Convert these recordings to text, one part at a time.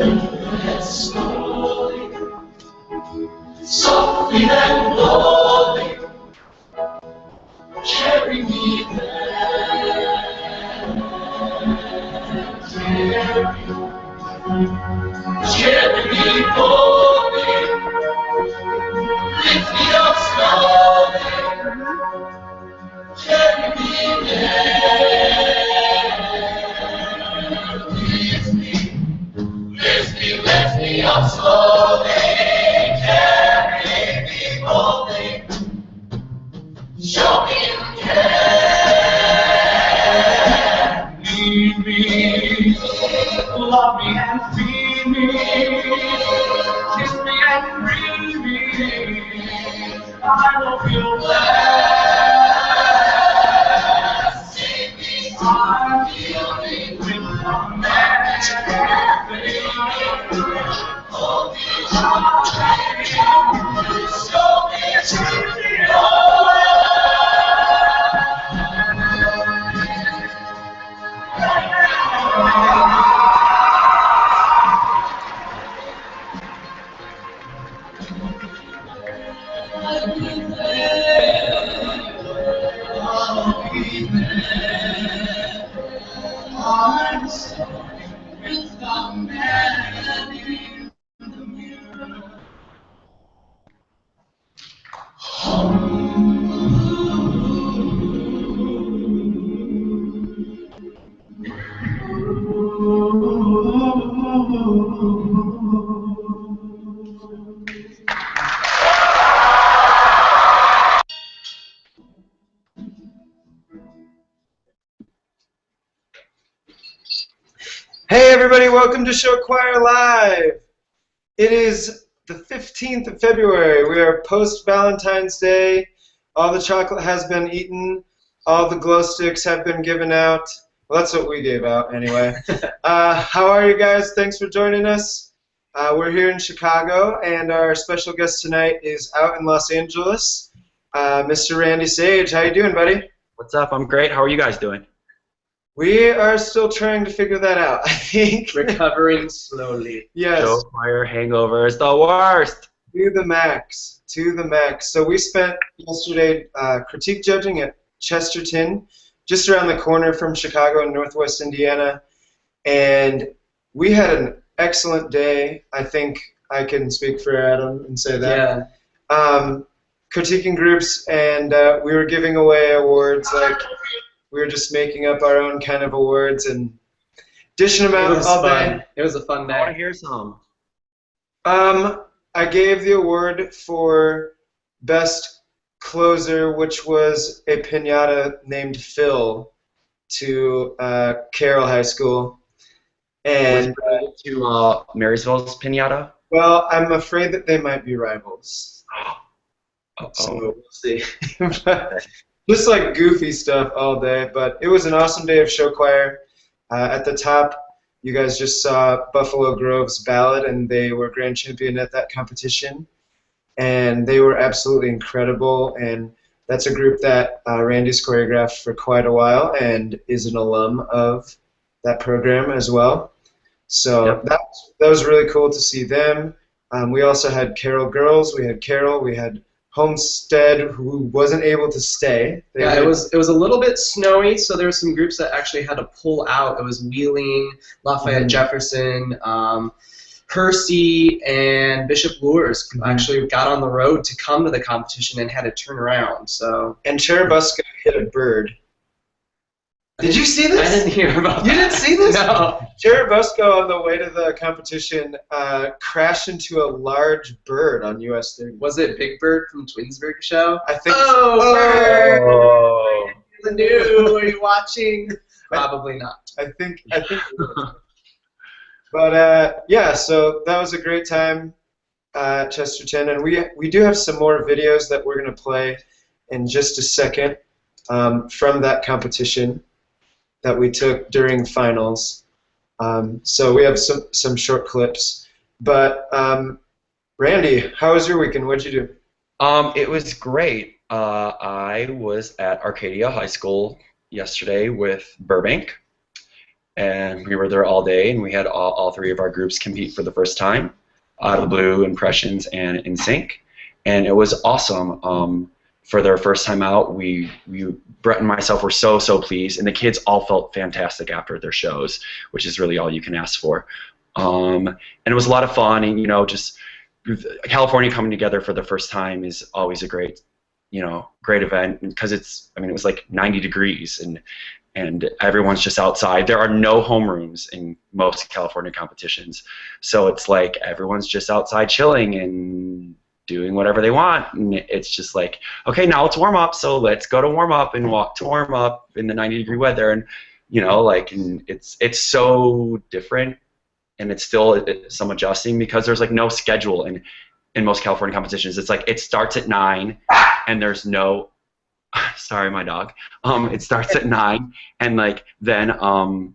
And slowly, softly and boldly, carry me there. Carry me boldly, lift me up slowly, carry me there. Lift me up slowly, carry me boldly, show me you care. Lead me, love me and feed me, kiss me and free me, I will feel blessed. Save me, I'm healing with the magic of faith. Hold me, show me eternity. I'm sorry with the man in the mirror. Hey everybody, welcome to Show Choir Live. It is the 15th of February. We are post-Valentine's Day. All the chocolate has been eaten. All the glow sticks have been given out. Well, that's what we gave out anyway. How are you guys? Thanks for joining us. We're here in Chicago, and our special guest tonight is out in Los Angeles, Mr. Randy Sage. How you doing, buddy? What's up? I'm great. How are you guys doing? We are still trying to figure that out, I think. Recovering slowly. Yes. Show choir hangover is the worst. To the max. To the max. So we spent yesterday critique judging at Chesterton, just around the corner from Chicago in Northwest Indiana. And we had an excellent day. I think I can speak for Adam and say that. Yeah. Critiquing groups, and we were giving away awards like... We were just making up our own kind of awards and dishing them out all day. It was a fun day. I want to hear some. I gave the award for Best Closer, which was a piñata named Phil, to Carroll High School. And To Marysville's Pinata? well, I'm afraid that they might be rivals. Uh-oh. So we'll see. Just like goofy stuff all day, but it was an awesome day of show choir. At the top, you guys just saw Buffalo Grove's Ballad, and they were grand champion at that competition. And they were absolutely incredible, and that's a group that Randy's choreographed for quite a while and is an alum of that program as well. So Yep. that was really cool to see them. We also had Carroll Girls, we had Carroll, we had Homestead, who wasn't able to stay. It was a little bit snowy, so there were some groups that actually had to pull out. It was Wheeling, Lafayette Jefferson, Hersey, and Bishop Luers actually got on the road to come to the competition and had to turn around. So. And Cherubuska hit a bird. Did you see this? I didn't hear about that. You didn't see this? No. Cherubuska, on the way to the competition, crashed into a large bird on US 30. Was it Big Bird from Twinsburg Show? I think Oh, Bird! Oh. The new. Are you watching? Probably not. I think But yeah, so that was a great time at Chesterton, and we do have some more videos that we're going to play in just a second from that competition that we took during finals. So we have some short clips. But Randy, how was your weekend? What'd you do? It was great. I was at Arcadia High School yesterday with Burbank, and we were there all day, and we had all three of our groups compete for the first time, Out of the Blue, Impressions, and In Sync, and it was awesome. For their first time out, Brett and myself were so pleased, and the kids all felt fantastic after their shows, which is really all you can ask for. And it was a lot of fun, and just California coming together for the first time is always a great event, because it was like 90 degrees, and everyone's just outside. There are no homerooms in most California competitions, so it's like everyone's just outside chilling and doing whatever they want, and it's just like, okay, now it's warm up, so let's go to warm up and walk to warm up in the 90-degree weather, and and it's so different, and it's still some adjusting, because there's like no schedule in most California competitions. It's like it starts at 9 and there's no sorry, my dog. It starts at 9, and then it'll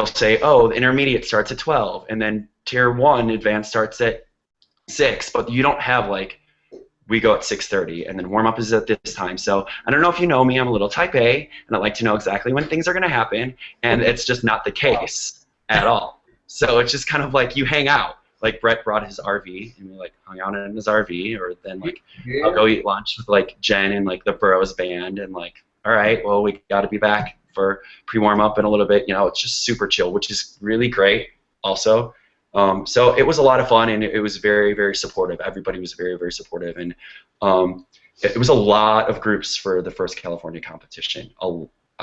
say, oh, the intermediate starts at 12, and then tier 1 advanced starts at 6, but you don't have we go at 6:30, and then warm up is at this time. So I don't know if you know me, I'm a little type A, and I like to know exactly when things are going to happen, and it's just not the case at all. So it's just kind of like you hang out. Like Brett brought his RV, and we hung out in his RV, or then I'll go eat lunch with Jen and the Burroughs band, and all right, well, we got to be back for pre-warm up in a little bit. It's just super chill, which is really great also. So it was a lot of fun, and it was very, very supportive. Everybody was very, very supportive, and it was a lot of groups for the first California competition.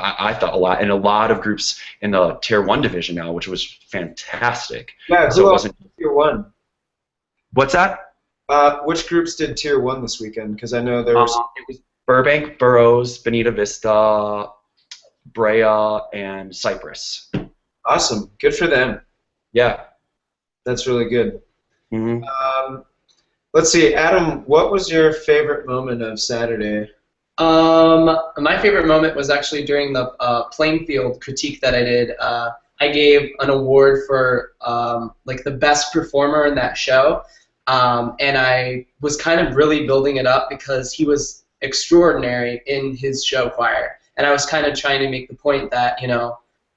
I thought a lot, and a lot of groups in the Tier 1 division now, which was fantastic. Yeah, so it wasn't Tier 1. What's that? Which groups did Tier 1 this weekend? Because I know there was... It was Burbank, Burroughs, Bonita Vista, Brea, and Cypress. Awesome. Good for them. Yeah. That's really good. Mm-hmm. Let's see, Adam, what was your favorite moment of Saturday? My favorite moment was actually during the playing field critique that I did. I gave an award for the best performer in that show, and I was kind of really building it up because he was extraordinary in his show choir, and I was kind of trying to make the point that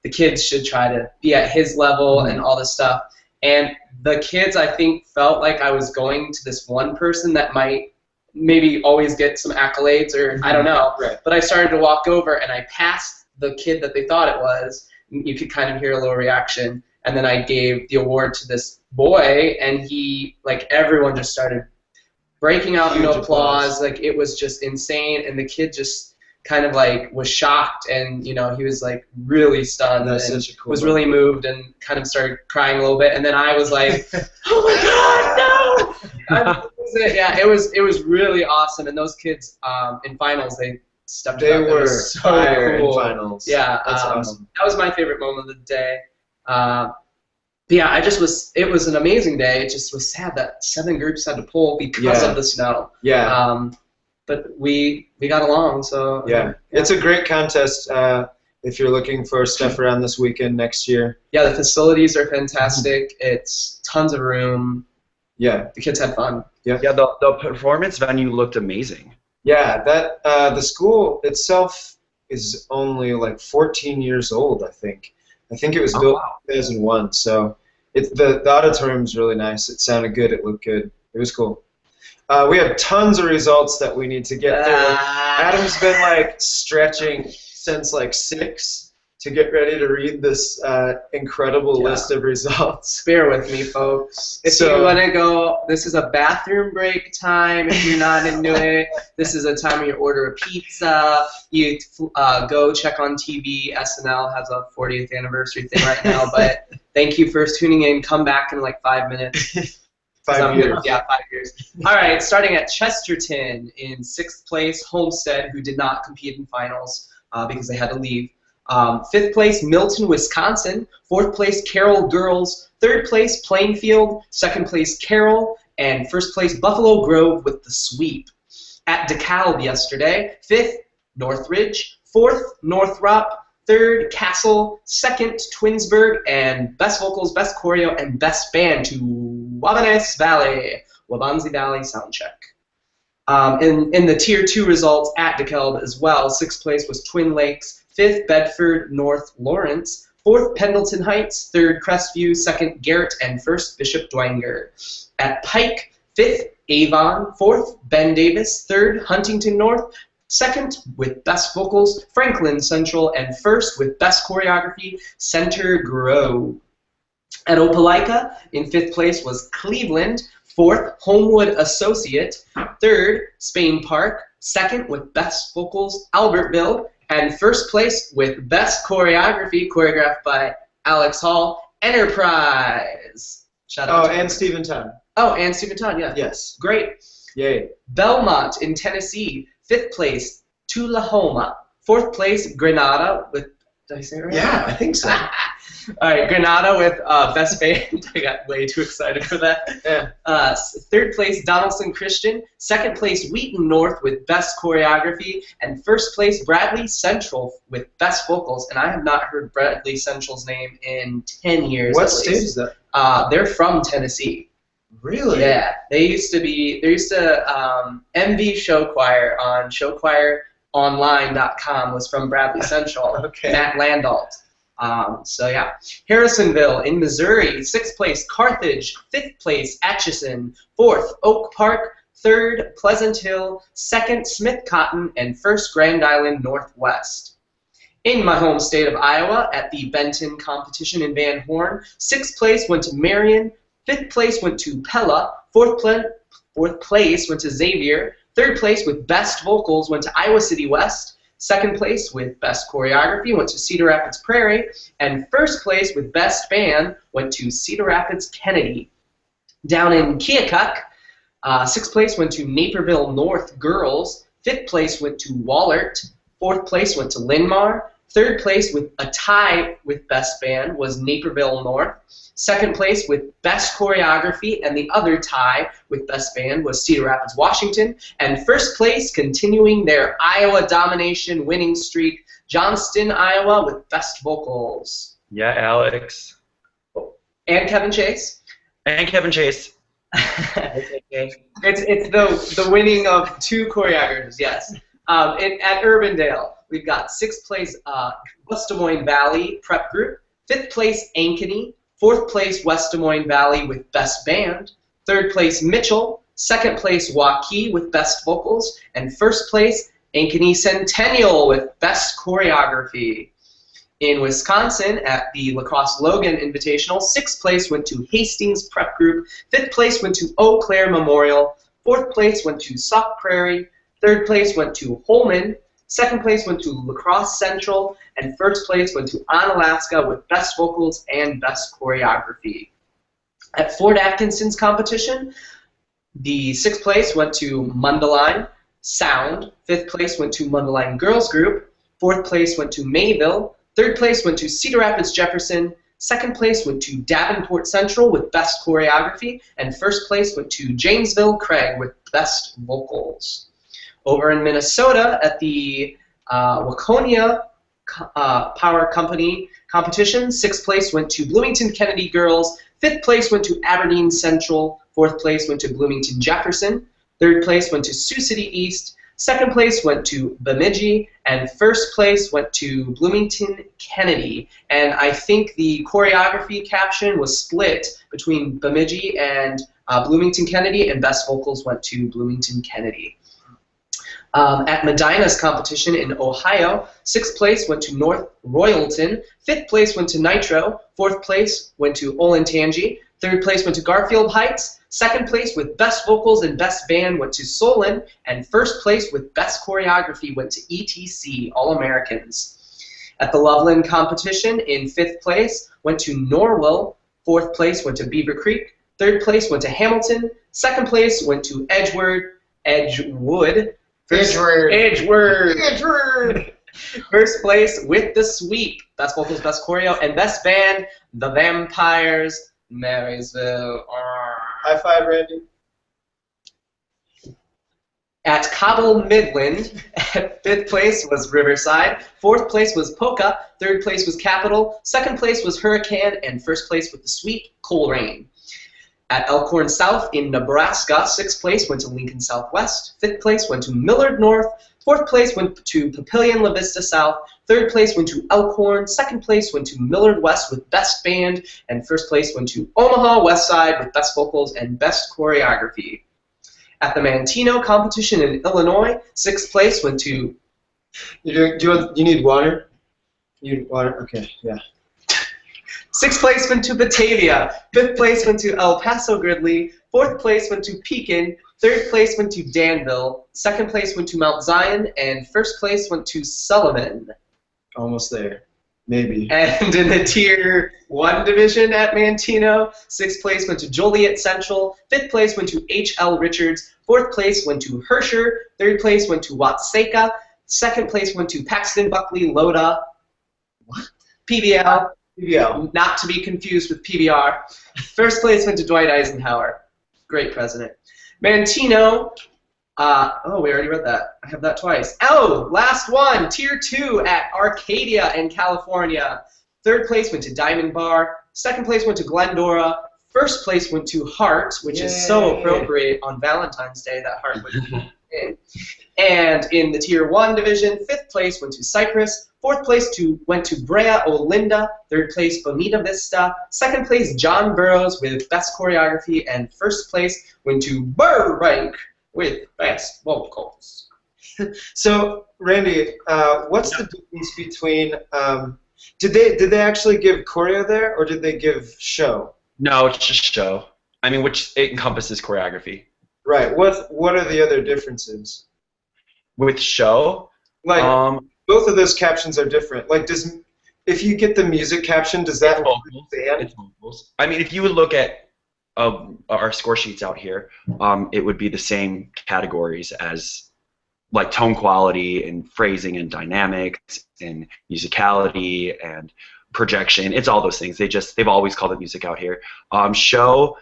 the kids should try to be at his level and all this stuff. And the kids, I think, felt like I was going to this one person that might maybe always get some accolades, or I don't know. Right. But I started to walk over, and I passed the kid that they thought it was. You could kind of hear a little reaction. And then I gave the award to this boy, and he, everyone just started breaking out in applause. It was just insane. And the kid just kind of was shocked, and he was really stunned, That's and such a cool was really moved, and kind of started crying a little bit. And then I was like, oh my God, no! Yeah, it was really awesome. And those kids in finals, they stepped They up. were so fire cool. in finals. Yeah, That's awesome. That was my favorite moment of the day. Yeah, it was an amazing day. It just was sad that 7 groups had to pull because of the snow. Yeah. But we got along, so yeah. It's a great contest if you're looking for stuff around this weekend next year. Yeah, the facilities are fantastic. It's tons of room. Yeah. The kids had fun. Yeah, the performance venue looked amazing. Yeah, that the school itself is only 14 years old, I think. I think it was built in 2001, so the auditorium's really nice. It sounded good. It looked good. It was cool. We have tons of results that we need to get through. Adam's been stretching since 6 to get ready to read this incredible list of results. Bear with me, folks. If you want to go, this is a bathroom break time. If you're not into it, this is a time where you order a pizza. You go check on TV. SNL has a 40th anniversary thing right now. But thank you for tuning in. Come back in 5 minutes. 5 years. Yeah, 5 years. All right, starting at Chesterton in 6th place, Homestead, who did not compete in finals because they had to leave. 5th place, Milton, Wisconsin. 4th place, Carroll Girls. 3rd place, Plainfield. 2nd place, Carroll. And 1st place, Buffalo Grove with the sweep. At DeKalb yesterday, 5th, Northridge. 4th, Northrop. 3rd, Castle. 2nd, Twinsburg. And best vocals, best choreo, and best band to Wabansie Valley Soundcheck. In the Tier 2 results at DeKalb as well, 6th place was Twin Lakes. 5th, Bedford North Lawrence. Fourth, Pendleton Heights. Third, Crestview. Second, Garrett. And first, Bishop Dwenger. At Pike, fifth, Avon. Fourth, Ben Davis. Third, Huntington North. Second, with Best Vocals, Franklin Central. And first, with Best Choreography, Center Grove. At Opelika, in fifth place was Cleveland. Fourth, Homewood Associate. Third, Spain Park. Second, with Best Vocals, Albertville. And first place with Best Choreography, choreographed by Alex Hall, Enterprise. Shout out to and Stephen Todd. Oh, and Stephen Todd, yeah. Yes. Great. Yay. Belmont in Tennessee. Fifth place, Tullahoma. Fourth place, Grenada with, did I say it right? Yeah, I think so. All right, Grenada with Best Band. I got way too excited for that. Yeah. Third place, Donaldson Christian. Second place, Wheaton North with Best Choreography. And first place, Bradley Central with Best Vocals. And I have not heard Bradley Central's name in 10 years. What state is that? They're from Tennessee. Really? Yeah, they used to MV Show Choir on showchoironline.com was from Bradley Central. Okay. Matt Landault. So yeah, Harrisonville in Missouri, sixth place Carthage, fifth place Atchison, fourth Oak Park, third Pleasant Hill, second Smith Cotton, and first Grand Island Northwest. In my home state of Iowa, at the Benton competition in Van Horn, sixth place went to Marion, fifth place went to Pella, fourth place went to Xavier, third place with Best Vocals went to Iowa City West, second place with Best Choreography went to Cedar Rapids Prairie, and first place with Best Band went to Cedar Rapids Kennedy. Down in Keokuk, sixth place went to Naperville North Girls, fifth place went to Wallert, fourth place went to Linn-Mar, third place with a tie with Best Band was Naperville North, second place with Best Choreography and the other tie with Best Band was Cedar Rapids, Washington, and first place, continuing their Iowa domination winning streak, Johnston, Iowa with Best Vocals. Yeah, Alex. And Kevin Chase. And Kevin Chase. It's the winning of two choreographers, yes. At Urbandale, we've got sixth place West Des Moines Valley Prep Group, fifth place Ankeny, fourth place West Des Moines Valley with Best Band, third place Mitchell, second place Waukee with Best Vocals, and first place Ankeny Centennial with Best Choreography. In Wisconsin, at the Lacrosse Logan Invitational, sixth place went to Hastings Prep Group, fifth place went to Eau Claire Memorial, fourth place went to Sauk Prairie, third place went to Holman, second place went to Lacrosse Central, and first place went to Onalaska with Best Vocals and Best Choreography. At Fort Atkinson's competition, the sixth place went to Mundelein Sound, fifth place went to Mundelein Girls Group, fourth place went to Mayville, third place went to Cedar Rapids Jefferson, second place went to Davenport Central with Best Choreography, and first place went to Janesville Craig with Best Vocals. Over in Minnesota at the Waconia Power Company competition, sixth place went to Bloomington Kennedy Girls, fifth place went to Aberdeen Central, fourth place went to Bloomington Jefferson, third place went to Sioux City East, second place went to Bemidji, and first place went to Bloomington Kennedy. And I think the choreography caption was split between Bemidji and Bloomington Kennedy, and Best Vocals went to Bloomington Kennedy. At Medina's competition in Ohio, sixth place went to North Royalton, fifth place went to Nitro, fourth place went to Olentangy, third place went to Garfield Heights, second place with Best Vocals and Best Band went to Solon, and first place with Best Choreography went to ETC, All-Americans. At the Loveland competition, in fifth place went to Norwell, fourth place went to Beaver Creek, third place went to Hamilton, second place went to Edgewood, first place with The Sweep, Best Vocals, Best Choreo, and Best Band, The Vampires, Marysville. High five, Randy. At Cobble Midland, fifth place was Riverside, fourth place was Polka, third place was Capital, second place was Hurricane, and first place with The Sweep, Coleraine. At Elkhorn South in Nebraska, sixth place went to Lincoln Southwest, fifth place went to Millard North, fourth place went to Papillion La Vista South, Third place went to Elkhorn. Second place went to Millard West with Best Band. And first place went to Omaha West Side with Best Vocals and Best Choreography. At the Mantino competition in Illinois, sixth place went to... You need water? You need water? Okay, yeah. Sixth place went to Batavia. Fifth place went to El Paso Gridley. Fourth place went to Pekin. Third place went to Danville. Second place went to Mount Zion. And first place went to Sullivan. Almost there. Maybe. And in the Tier 1 division at Mantino, sixth place went to Joliet Central. Fifth place went to H.L. Richards. Fourth place went to Herscher. Third place went to Watseka. Second place went to Paxton Buckley Loda. What? PBL. PBL. Not to be confused with PBR. First place went to Dwight Eisenhower. Great president. Mantino. We already read that. I have that twice. Oh, last one. Tier 2 at Arcadia in California. Third place went to Diamond Bar. Second place went to Glendora. First place went to Hart, which is so appropriate on Valentine's Day that Hart would in. And in the Tier 1 division, fifth place went to Cypress. Fourth place went to Brea Olinda. Third place, Bonita Vista. Second place, John Burroughs with Best Choreography. And first place went to Burbank with Best Vocals. So, Randy, what's the difference between... did they actually give choreo there, or did they give show? No, it's just show. I mean, which it encompasses choreography. Right. What are the other differences? With show, Like, both of those captions are different. Like, if you get the music caption, does that include band? It's vocals. I mean, if you would look at our score sheets out here, it would be the same categories as like tone quality and phrasing and dynamics and musicality and projection. It's all those things. They've always called it music out here. Show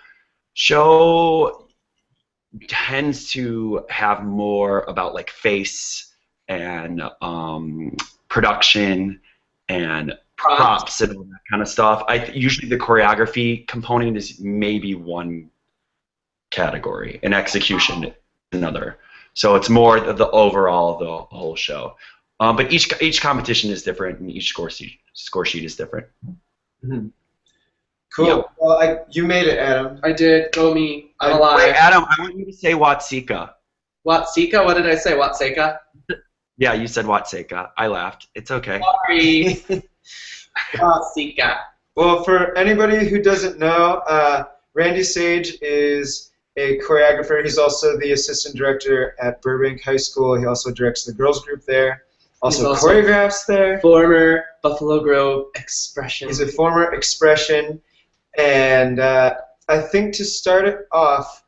tends to have more about like face and production and props and all that kind of stuff. Usually the choreography component is maybe one category, and execution is another. So it's more the overall the whole show. But each competition is different, and each score sheet is different. Mm-hmm. Cool. Yep. Well, you made it, Adam. I did. Go me. I'm alive. Wait, Adam, I want you to say Watseka. Watseka? What did I say? Watseka? Yeah, you said Watseka. I laughed. It's okay. Sorry. Watseka. Well, for anybody who doesn't know, Randy Sage is a choreographer. He's also the assistant director at Burbank High School. He also directs the girls group there. Also choreographs there. Former Buffalo Grove Expression. He's a former Expression. And I think to start it off,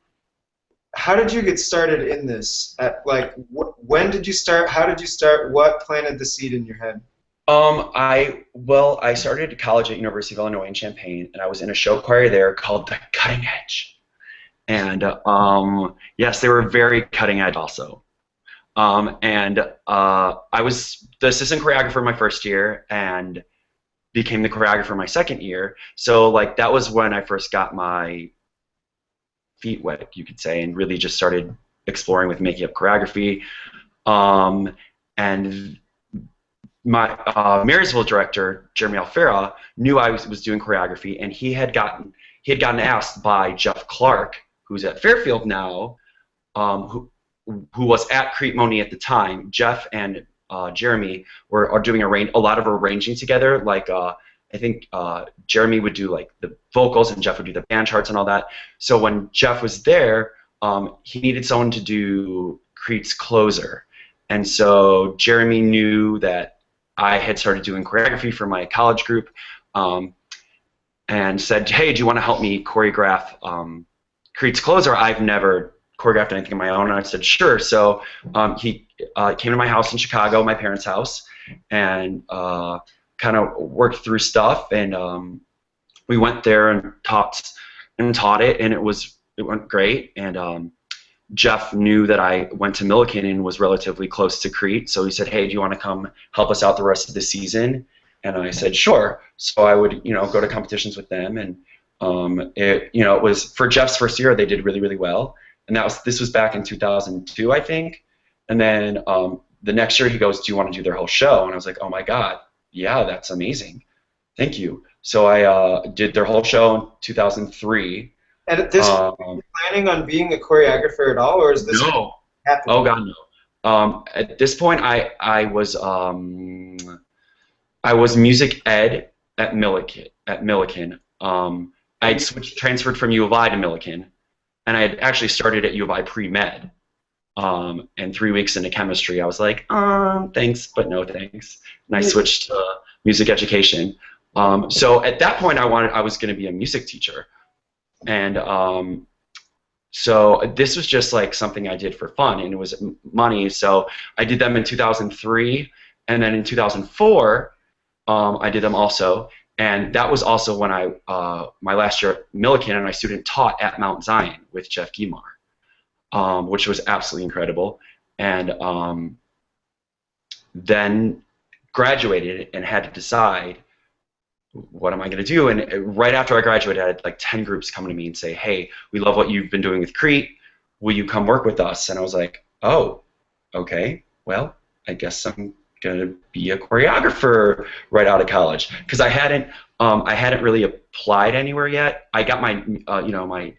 how did you get started in this? When did you start? How did you start? What planted the seed in your head? I started college at University of Illinois in Champaign, and I was in a show choir there called The Cutting Edge. And yes, they were very cutting edge also. I was the assistant choreographer my first year and became the choreographer my second year. So like that was when I first got my feet wet, you could say, and really just started exploring with making up choreography. And my Marysville director, Jeremy Alfera, knew I was doing choreography, and he had gotten asked by Jeff Clark, who's at Fairfield now, who was at Crete Money at the time. Jeff and Jeremy are doing a lot of arranging together. Like I think Jeremy would do like the vocals, and Jeff would do the band charts and all that. So when Jeff was there, he needed someone to do Crete's closer, and so Jeremy knew that I had started doing choreography for my college group, and said, "Hey, do you want to help me choreograph Crete's closer? I've never choreographed anything of my own." And I said, "Sure." So he came to my house in Chicago, my parents' house, and kind of worked through stuff. And we went there and taught it, and it went great. And Jeff knew that I went to Milliken and was relatively close to Crete, so he said, "Hey, do you want to come help us out the rest of the season?" And I said, "Sure." So I would, go to competitions with them, and it was for Jeff's first year. They did really, really well, and this was back in 2002, I think. And then the next year he goes, do you want to do their whole show? And I was like, oh my God, yeah, that's amazing. Thank you. So I did their whole show in 2003. And at this point, are you planning on being a choreographer at all, or is this No. happening? Oh God, no. At this point, I was music ed at Millikan. I'd transferred from U of I to Millikan, and I had actually started at U of I pre-med. And 3 weeks into chemistry, I was like, thanks, but no thanks. And I switched to music education. So at that point, I was going to be a music teacher. And so this was just like something I did for fun, and it was money. So I did them in 2003, and then in 2004, I did them also. And that was also when my last year at Millikan, and my student taught at Mount Zion with Jeff Guimar, which was absolutely incredible. And then graduated and had to decide, what am I going to do? And right after I graduated, I had like 10 groups come to me and say, hey, we love what you've been doing with Crete. Will you come work with us? And I was like, oh, okay, well, I guess I'm going to be a choreographer right out of college. Because I hadn't really applied anywhere yet. I got my, my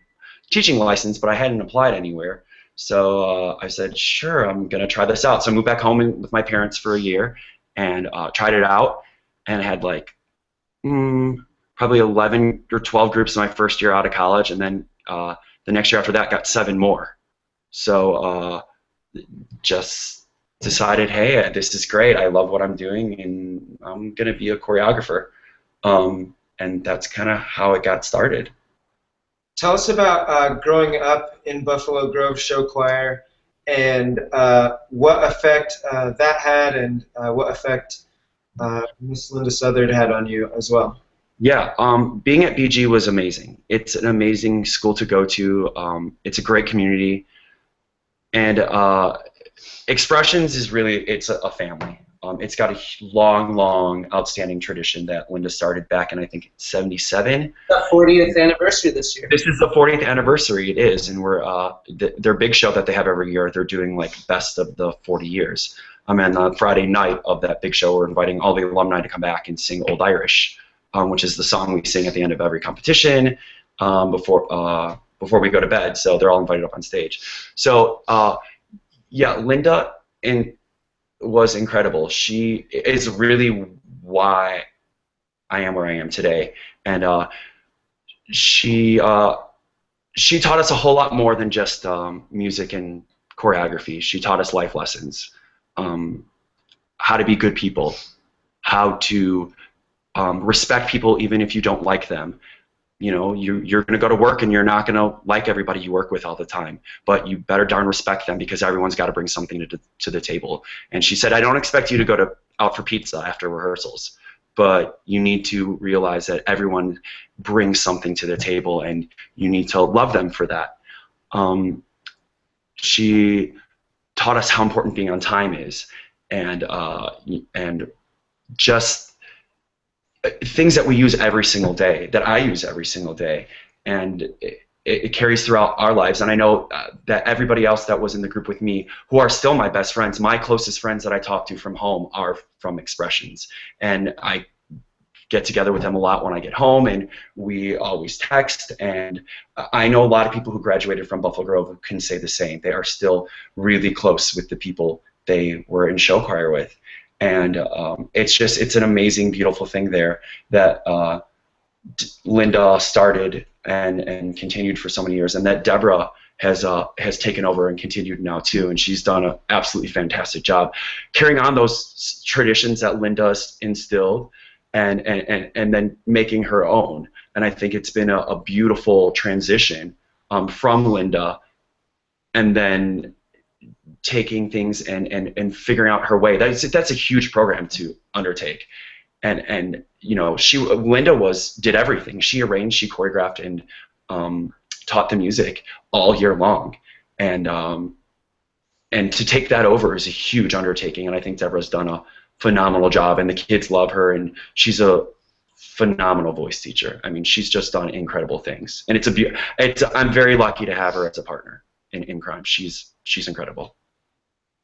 teaching license, but I hadn't applied anywhere. So I said, sure, I'm going to try this out. So I moved back home with my parents for a year and tried it out, and had like probably 11 or 12 groups in my first year out of college, and then the next year after that got 7 more. So just decided, hey, this is great. I love what I'm doing, and I'm going to be a choreographer. And that's kind of how it got started. Tell us about growing up in Buffalo Grove Show Choir, and what effect that had, and what effect Miss Linda Southard had on you as well. Yeah, being at BG was amazing. It's an amazing school to go to. It's a great community, and Expressions is really, it's a family. It's got a long, outstanding tradition that Linda started back in, I think, 77. The 40th anniversary this year. This is the 40th anniversary, it is, and we're their big show that they have every year, they're doing like best of the 40 years. And on Friday night of that big show, we're inviting all the alumni to come back and sing Old Irish, which is the song we sing at the end of every competition before we go to bed. So they're all invited up on stage. So yeah, Linda was incredible. She is really why I am where I am today, and she taught us a whole lot more than just music and choreography. She taught us life lessons, how to be good people, how to respect people even if you don't like them. You know, you're going to go to work and you're not going to like everybody you work with all the time, but you better darn respect them, because everyone's got to bring something to the table. And she said, I don't expect you to go out for pizza after rehearsals, but you need to realize that everyone brings something to the table, and you need to love them for that. She taught us how important being on time is, and just things that we use every single day, that I use every single day, and it carries throughout our lives. And I know that everybody else that was in the group with me, who are still my best friends, my closest friends that I talk to from home, are from Expressions, and I get together with them a lot when I get home, and we always text. And I know a lot of people who graduated from Buffalo Grove who can say the same. They are still really close with the people they were in show choir with. And it's an amazing, beautiful thing there that Linda started and continued for so many years, and that Deborah has taken over and continued now too, and she's done an absolutely fantastic job carrying on those traditions that Linda instilled, and then making her own. And I think it's been a beautiful transition from Linda, and then taking things and figuring out her way. That's a huge program to undertake, and you know, Linda did everything. She arranged, she choreographed, and taught the music all year long, and to take that over is a huge undertaking. And I think Deborah's done a phenomenal job, and the kids love her, and she's a phenomenal voice teacher. I mean, she's just done incredible things, and I'm very lucky to have her as a partner in crime. She's incredible.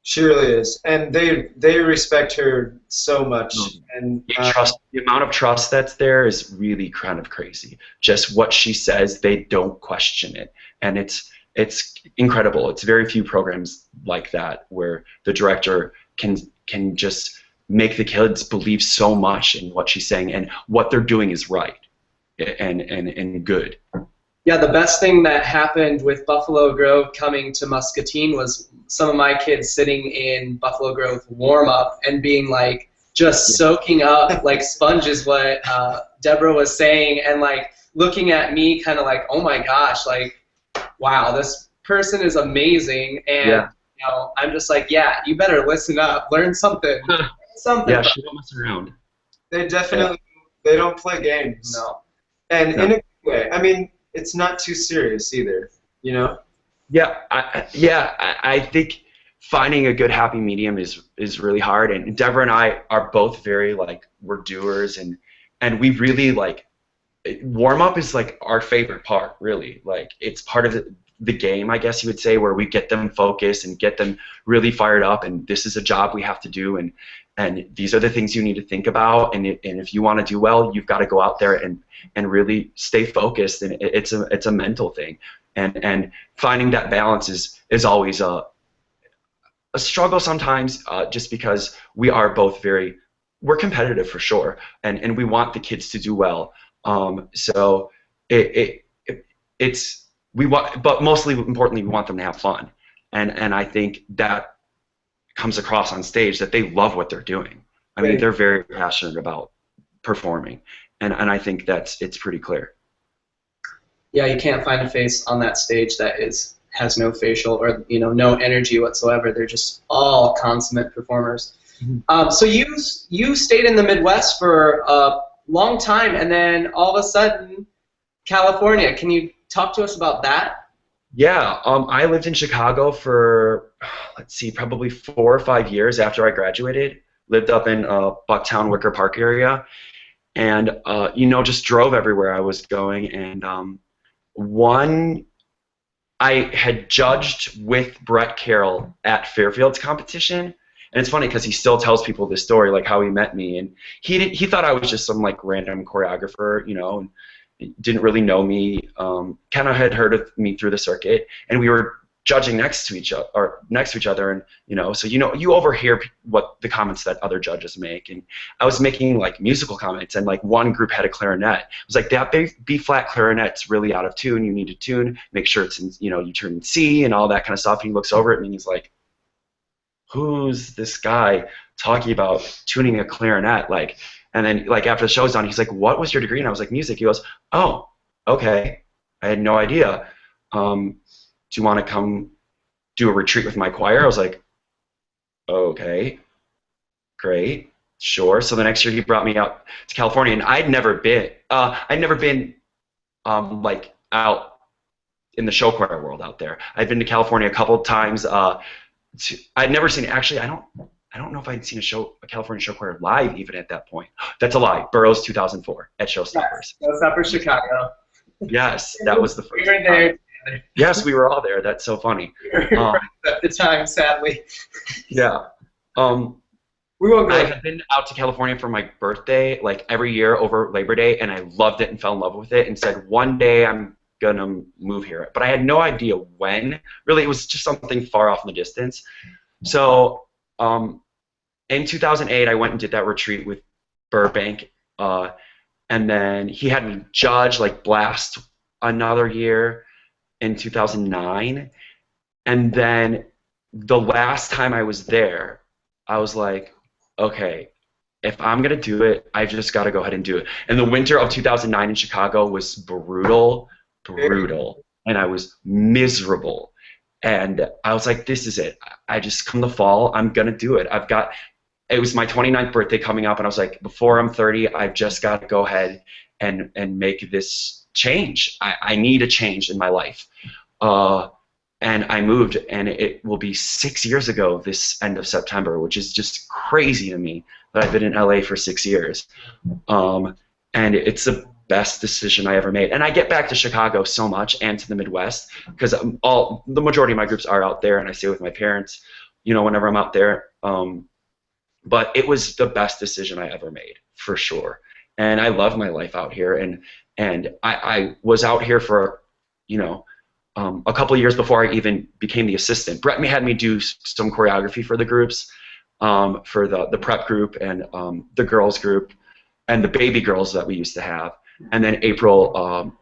She really is, and they respect her so much. And The amount of trust that's there is really kind of crazy. Just what she says, they don't question it, and it's incredible. It's very few programs like that where the director can just make the kids believe so much in what she's saying, and what they're doing is right and good. Yeah, the best thing that happened with Buffalo Grove coming to Muscatine was some of my kids sitting in Buffalo Grove warm-up and being like just soaking up like sponges what Deborah was saying, and like looking at me kind of like, oh my gosh, like, wow, this person is amazing. And you know, I'm just like, yeah, you better listen up, learn something. Something. Yeah, she don't mess around. they definitely they don't play games. No. And in a good way. I mean, it's not too serious either, you know? Yeah, I think finding a good happy medium is really hard. And Deborah and I are both very like, we're doers, and we really like warm up is like our favorite part, really. Like it's part of the game, I guess you would say, where we get them focused and get them really fired up, and this is a job we have to do, and these are the things you need to think about, and if you want to do well, you've got to go out there and really stay focused, and it's a mental thing, and finding that balance is always a struggle sometimes, just because we are both we're competitive for sure, and we want the kids to do well, so but mostly importantly, we want them to have fun, and I think that comes across on stage that they love what they're doing. I mean, they're very passionate about performing, and I think it's pretty clear. Yeah, you can't find a face on that stage that has no facial or no energy whatsoever. They're just all consummate performers. Mm-hmm. So you stayed in the Midwest for a long time, and then all of a sudden, California. Can you talk to us about that? Yeah, I lived in Chicago for, let's see, probably 4 or 5 years after I graduated. Lived up in Uptown, Wicker Park area, and just drove everywhere I was going. And I had judged with Brett Carroll at Fairfield's competition, and it's funny because he still tells people this story, like how he met me, and he thought I was just some like random choreographer, and didn't really know me, kind of had heard of me through the circuit, and we were judging next to each other, and so you overhear what the comments that other judges make, and I was making like musical comments, and like one group had a clarinet. I was like, that B flat clarinet's really out of tune. You need to tune, make sure it's in, you turn in C and all that kind of stuff. And he looks over at me and he's like, who's this guy talking about tuning a clarinet? Like. And then, like, after the show's done, he's like, what was your degree? And I was like, music. He goes, oh, okay. I had no idea. Do you want to come do a retreat with my choir? I was like, okay, great, sure. So the next year he brought me out to California, and I'd never been like, out in the show choir world out there. I'd been to California a couple of times. I'd never seen, actually, I don't know if I'd seen a California show choir live even at that point. That's a lie. Burroughs 200004 at Showstoppers. Showstoppers Chicago. Yes, that was the first. We were there. Yes, we were all there. That's so funny. At the time, sadly. Yeah. We won't go. I had been out to California for my birthday, like every year over Labor Day, and I loved it and fell in love with it, and said one day I'm gonna move here. But I had no idea when. Really, it was just something far off in the distance. So. In 2008, I went and did that retreat with Burbank, and then he had me judge like Blast another year in 2009, and then the last time I was there, I was like, okay, if I'm gonna do it, I've just got to go ahead and do it. And the winter of 2009 in Chicago was brutal, and I was miserable. And I was like, this is it. I just, come the fall, I'm going to do it. It was my 29th birthday coming up, and I was like, before I'm 30, I've just got to go ahead and make this change. I need a change in my life. And I moved, and it will be 6 years ago this end of September, which is just crazy to me that I've been in LA for 6 years. And it's the best decision I ever made. And I get back to Chicago so much, and to the Midwest, because the majority of my groups are out there, and I stay with my parents, whenever I'm out there. But it was the best decision I ever made, for sure. And I love my life out here. And I was out here for, a couple of years before I even became the assistant. Brett had me do some choreography for the groups, for the prep group and the girls group and the baby girls that we used to have. And then April,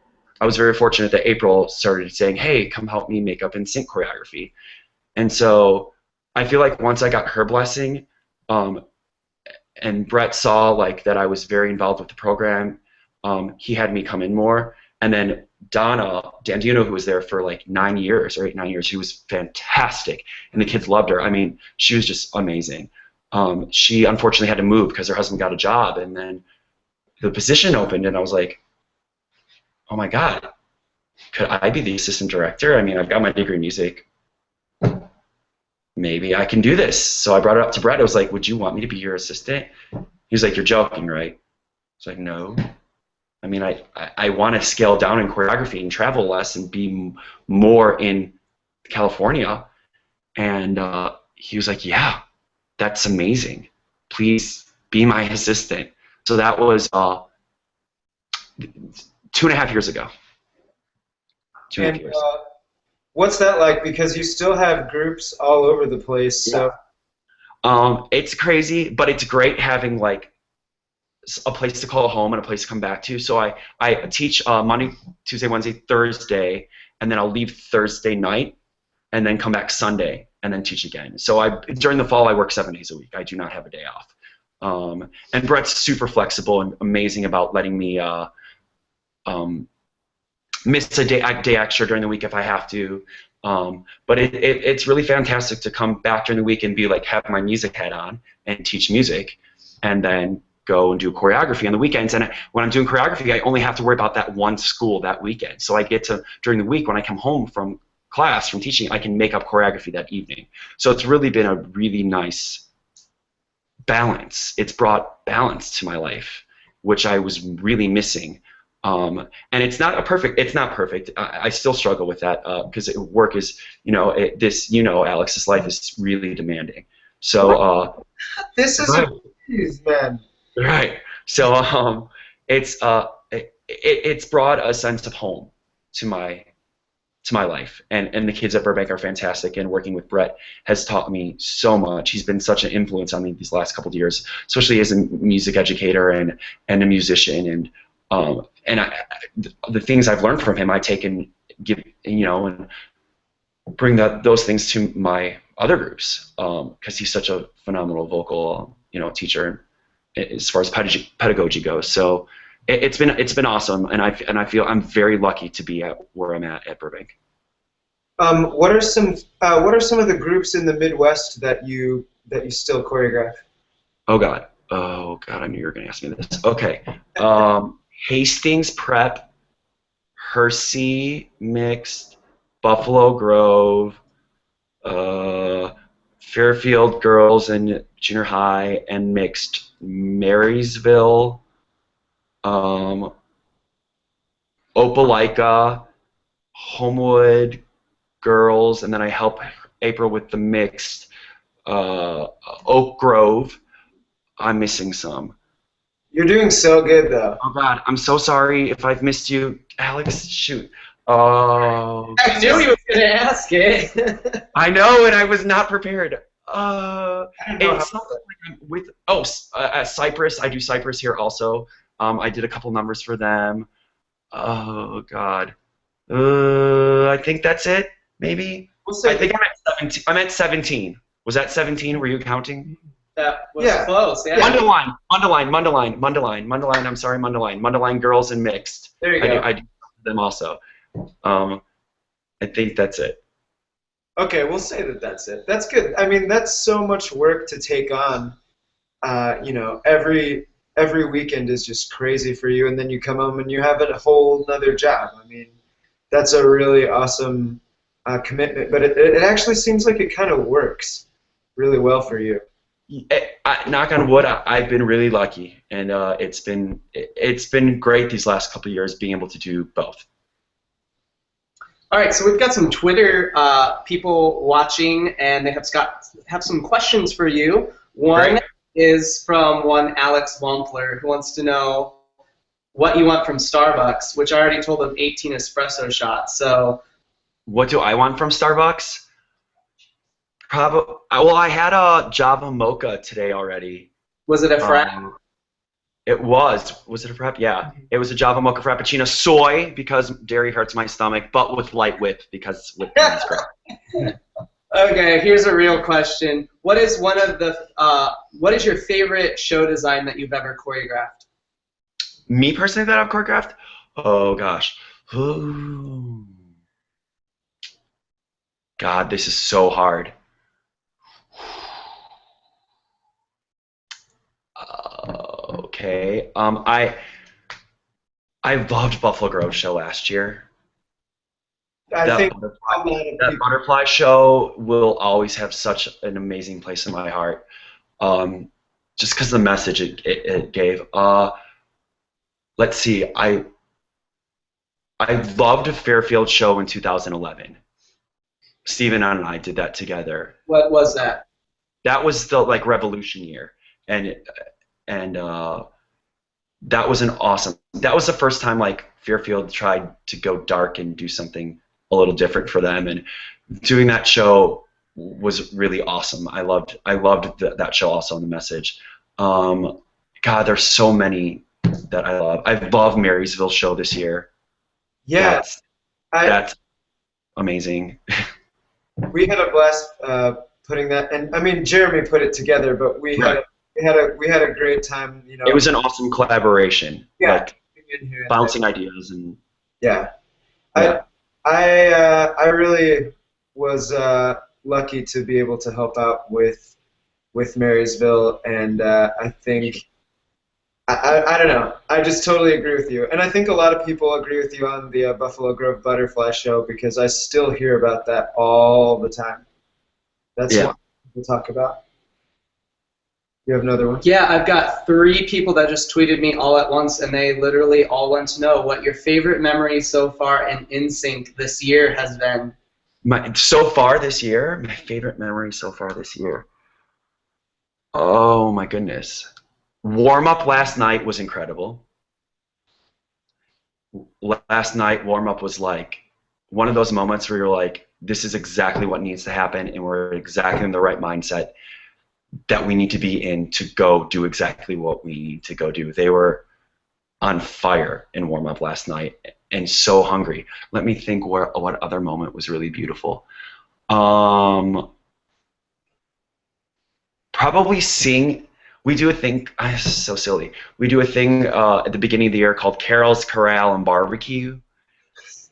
I was very fortunate that April started saying, hey, come help me make up and sync choreography. And so I feel like once I got her blessing, and Brett saw like that I was very involved with the program, he had me come in more. And then Donna Dandino, who was there for like 9 years or 8-9 years, she was fantastic, and the kids loved her. I mean, she was just amazing. She unfortunately had to move because her husband got a job, and then the position opened, and I was like, oh my God, could I be the assistant director? I mean, I've got my degree in music. Maybe I can do this. So I brought it up to Brett. I was like, would you want me to be your assistant? He was like, you're joking, right? I was like, no. I mean, I want to scale down in choreography and travel less and be more in California. And he was like, yeah, that's amazing. Please be my assistant. So that was 2.5 years ago. 2.5 years. What's that like? Because you still have groups all over the place. So. It's crazy, but it's great having like a place to call home and a place to come back to. So I teach Monday, Tuesday, Wednesday, Thursday, and then I'll leave Thursday night, and then come back Sunday, and then teach again. So during the fall I work 7 days a week. I do not have a day off. And Brett's super flexible and amazing about letting me miss a day extra during the week if I have to. But it's really fantastic to come back during the week and be like, have my music hat on and teach music, and then go and do choreography on the weekends. And when I'm doing choreography, I only have to worry about that one school that weekend. So I get to, during the week when I come home from class, from teaching, I can make up choreography that evening. So it's really been a really nice balance. It's brought balance to my life, which I was really missing. And it's not perfect. I still struggle with that because work is, Alex, this life is really demanding. So this is man. Right. So it's brought a sense of home to my life, and the kids at Burbank are fantastic, and working with Brett has taught me so much. He's been such an influence on me these last couple of years, especially as a music educator and a musician, and the things I've learned from him, I take and give, and bring those things to my other groups, because he's such a phenomenal vocal, teacher as far as pedagogy goes. So it's been awesome, and I feel I'm very lucky to be at where I'm at Burbank. What are some of the groups in the Midwest that you still choreograph? Oh God, I knew you were going to ask me this. Okay. Hastings Prep, Hersey Mixed, Buffalo Grove, Fairfield Girls and Junior High and Mixed, Marysville, Opelika, Homewood Girls, and then I help April with the Mixed, Oak Grove. I'm missing some. You're doing so good, though. Oh God, I'm so sorry if I've missed you, Alex. Shoot. Oh. I knew he was going to ask it. I know, and I was not prepared. It's Cypress. I do Cypress here also. I did a couple numbers for them. Oh God. I think that's it. Maybe. I think I'm at 17. I'm at 17. Was that 17? Were you counting? That was close. Yeah. Mundelein. I'm sorry, Mundelein Girls and Mixed. There you go. I do them also. I think that's it. Okay, we'll say that that's it. That's good. I mean, that's so much work to take on. Every weekend is just crazy for you, and then you come home and you have a whole nother job. I mean, that's a really awesome commitment, but it actually seems like it kind of works really well for you. Knock on wood, I've been really lucky, and it's been great these last couple of years being able to do both. All right, so we've got some Twitter people watching, and they have some questions for you. One Great. is from one Alex Wampler, who wants to know what you want from Starbucks, which I already told him 18 espresso shots. So What do I want from Starbucks? Probably. Well, I had a Java Mocha today already. was it a frap? It was. Was it a frap? Yeah. It was a Java Mocha Frappuccino. Soy, because dairy hurts my stomach, but with light whip, because whipped cream is great. Okay, here's a real question. What is what is your favorite show design that you've ever choreographed? Me personally, that I've choreographed? Oh, gosh. Ooh. God, this is so hard. Okay. I loved Buffalo Grove show last year. I think That butterfly show will always have such an amazing place in my heart. Just because the message it gave. Let's see. I loved Fairfield show in 2011. Steven and I did that together. What was that? That was the revolution year, and that was an awesome. That was the first time Fairfield tried to go dark and do something a little different for them, and doing that show was really awesome. I loved that show also, and the message. God, there's so many that I love. I love Marysville show this year. Yeah, that's amazing. We had a blast putting that, and I mean Jeremy put it together, but we had a great time. You know, it was an awesome collaboration. Yeah, bouncing ideas and. Yeah, yeah. I really was lucky to be able to help out with Marysville, and I think I don't know. I just totally agree with you, and I think a lot of people agree with you on the Buffalo Grove Butterfly show, because I still hear about that all the time. That's what people talk about. You have another one? Yeah, I've got 3 people that just tweeted me all at once, and they literally all want to know what your favorite memory so far in NSYNC this year has been. So far this year, my favorite memory so far this year. Oh my goodness. Warm up last night was incredible. Last night, warm up was like one of those moments where you're like, this is exactly what needs to happen, and we're exactly in the right mindset that we need to be in to go do exactly what we need to go do. They were on fire in warm up last night and so hungry. Let me think what other moment was really beautiful. Probably sing. We do a thing, this is so silly. We do a thing at the beginning of the year called Carol's Corral and Barbecue,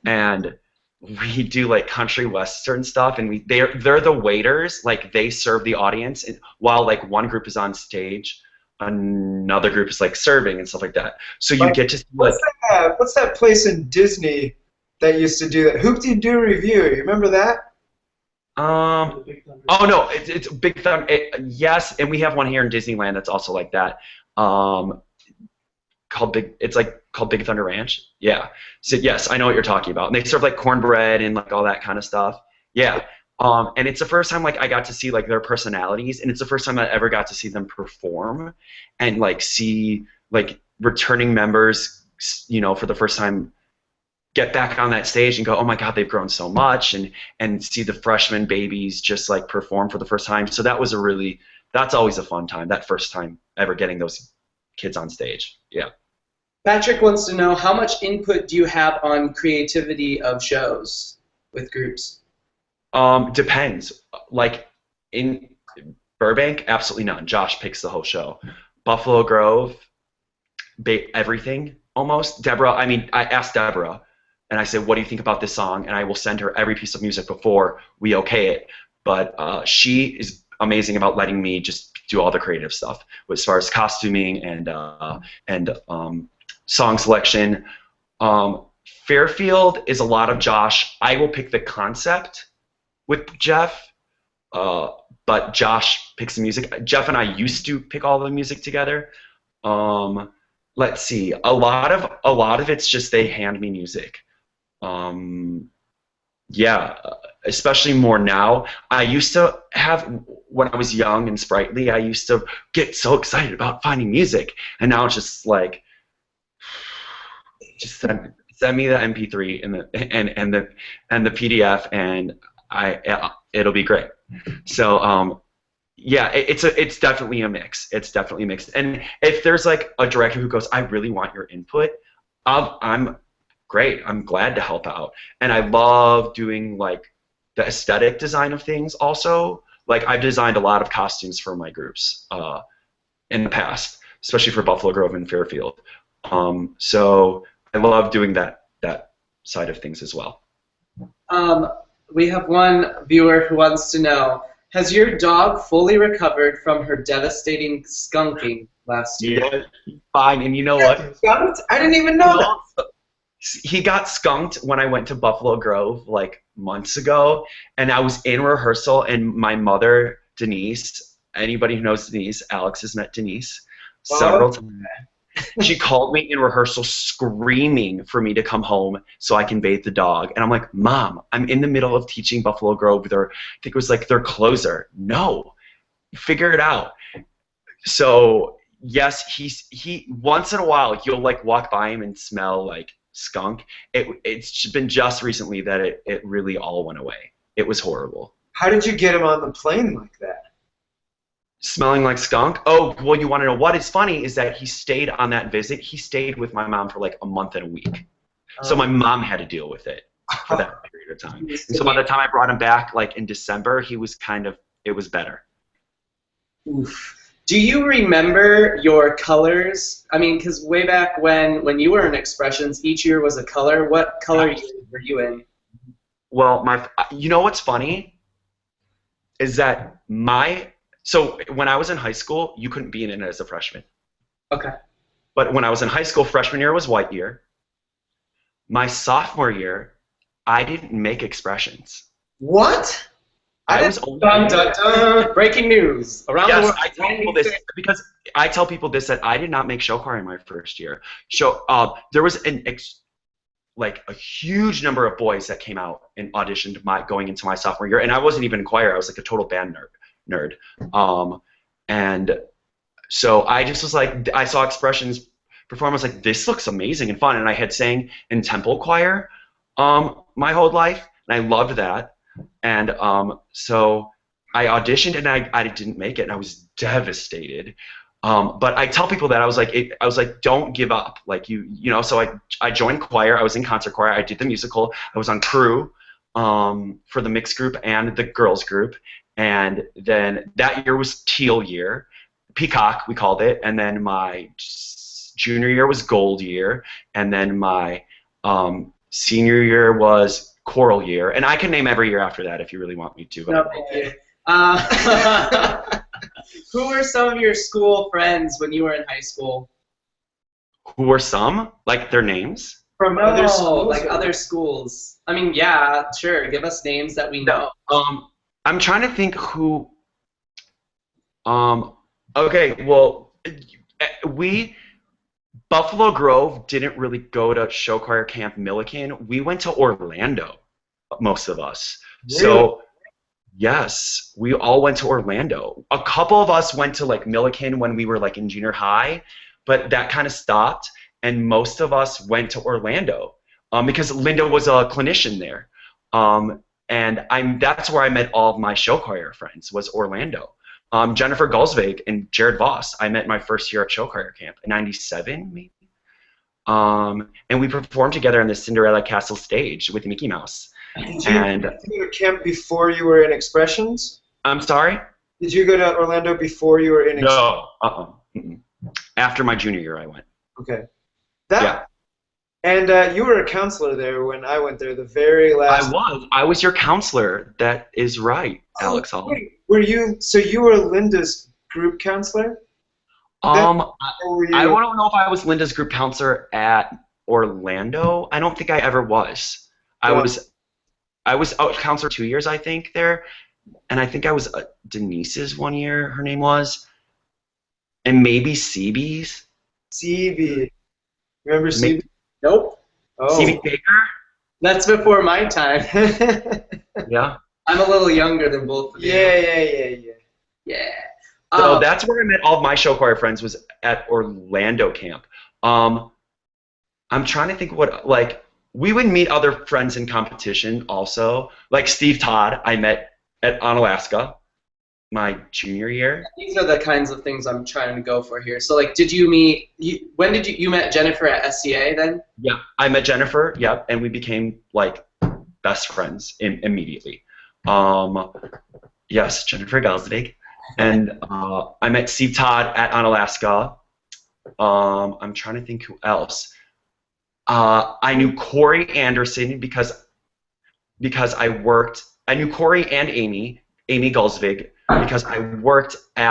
and we do country western stuff, and they're the waiters, they serve the audience, and while one group is on stage, another group is serving and stuff like that. So you get to see, what's that place in Disney that used to do that? Hoop-de-doo Review. You remember that? Oh no, it's Big Thunder. Yes, and we have one here in Disneyland that's also like that. Called Big Thunder Ranch. Yeah. So yes, I know what you're talking about. And they serve cornbread and all that kind of stuff. Yeah. And it's the first time I got to see their personalities, and it's the first time I ever got to see them perform, and see returning members, for the first time, get back on that stage and go, oh my God, they've grown so much, and see the freshman babies just perform for the first time. So that's always a fun time, that first time ever getting those kids on stage. Yeah. Patrick wants to know, how much input do you have on creativity of shows with groups? Depends. In Burbank, absolutely none. Josh picks the whole show. Buffalo Grove, everything almost. Deborah, I asked Deborah, and I said, what do you think about this song? And I will send her every piece of music before we okay it. But she is amazing about letting me just do all the creative stuff as far as costuming and song selection. Fairfield is a lot of Josh. I will pick the concept with Jeff, but Josh picks the music. Jeff and I used to pick all the music together. Let's see. A lot of it's just they hand me music. Yeah, especially more now. I used to have, when I was young and sprightly, I used to get so excited about finding music, and now it's just like, just send me the MP3 and the PDF, and it'll be great. So yeah, it's definitely a mix. It's definitely a mix. And if there's like a director who goes, I really want your input, I'm great. I'm glad to help out. And I love doing like the aesthetic design of things also. Like I've designed a lot of costumes for my groups in the past, especially for Buffalo Grove and Fairfield. So I love doing that side of things as well. We have one viewer who wants to know, has your dog fully recovered from her devastating skunking last year? Yeah, fine. And you know what? Skunked? I didn't even know that. He got skunked when I went to Buffalo Grove like months ago, and I was in rehearsal, and my mother, Denise, anybody who knows Denise, Alex has met Denise several times. She called me in rehearsal screaming for me to come home so I can bathe the dog. And I'm like, Mom, I'm in the middle of teaching Buffalo Grove. I think it was like their closer. No, figure it out. So yes, he once in a while you'll like walk by him and smell like skunk. It's been just recently that it really all went away. It was horrible. How did you get him on the plane like that? Smelling like skunk? Oh, well, you want to know what is funny is that he stayed on that visit. He stayed with my mom for like a month and a week. So my mom had to deal with it for that period of time. And so by the time I brought him back like in December, he was it was better. Oof. Do you remember your colors? I mean, because way back when you were in Expressions, each year was a color. What color year were you in? Well, you know what's funny is that so when I was in high school, you couldn't be in it as a freshman. Okay. But when I was in high school, freshman year was white year. My sophomore year, I didn't make Expressions. What? I was only dun, dun, dun. Breaking news around the world. I tell people this because I tell people this that I did not make show choir in my first year. There was like a huge number of boys that came out and auditioned going into my sophomore year, and I wasn't even in choir. I was like a total band nerd. And so I just was like, I saw Expressions perform. I was like, this looks amazing and fun. And I had sang in temple choir my whole life, and I loved that. And so I auditioned, and I didn't make it, and I was devastated. But I tell people that I was like, don't give up. Like you know. So I joined choir. I was in concert choir. I did the musical. I was on crew for the mixed group and the girls group. And then that year was teal year, peacock we called it. And then my junior year was gold year, and then my senior year was coral year. And I can name every year after that if you really want me to. No, thank you. Who were some of your school friends when you were in high school? Who were some? Like their names? From other schools? Like other schools. I mean, yeah, sure. Give us names that we know. I'm trying to think who. Okay, well, Buffalo Grove didn't really go to show choir camp Milliken. We went to Orlando, most of us. Really? So, yes, we all went to Orlando. A couple of us went to like Milliken when we were like in junior high, but that kind of stopped. And most of us went to Orlando because Linda was a clinician there. And that's where I met all of my show choir friends, was Orlando. Jennifer Gulsvig and Jared Voss, I met my first year at show choir camp in '97, maybe. And we performed together on the Cinderella Castle stage with Mickey Mouse. Did you go to camp before you were in Expressions? I'm sorry? Did you go to Orlando before you were in Expressions? No. After my junior year, I went. Okay. Yeah. And you were a counselor there when I went there, the very last. I was your counselor. That is right, Alex. Wait, were you? So you were Linda's group counselor? I don't know if I was Linda's group counselor at Orlando. I don't think I ever was. I was counselor 2 years, I think, there, and I think I was Denise's 1 year. Her name was, and maybe CB's. CB. Remember CB? Nope. Oh. CB Baker? That's before my time. Yeah. I'm a little younger than both of you. Yeah. Yeah. So that's where I met all of my show choir friends, was at Orlando camp. I'm trying to think what, like, we would meet other friends in competition also. Like Steve Todd, I met at Onalaska my junior year. These are the kinds of things I'm trying to go for here. So, like, did you meet? When did you met Jennifer at SCA then? Yeah, I met Jennifer. Yep, and we became like best friends immediately. Yes, Jennifer Gelsvig, and I met Steve Todd at Onalaska. I'm trying to think who else. I knew Corey Anderson because I worked. I knew Corey and Amy Gulsvig, because I worked in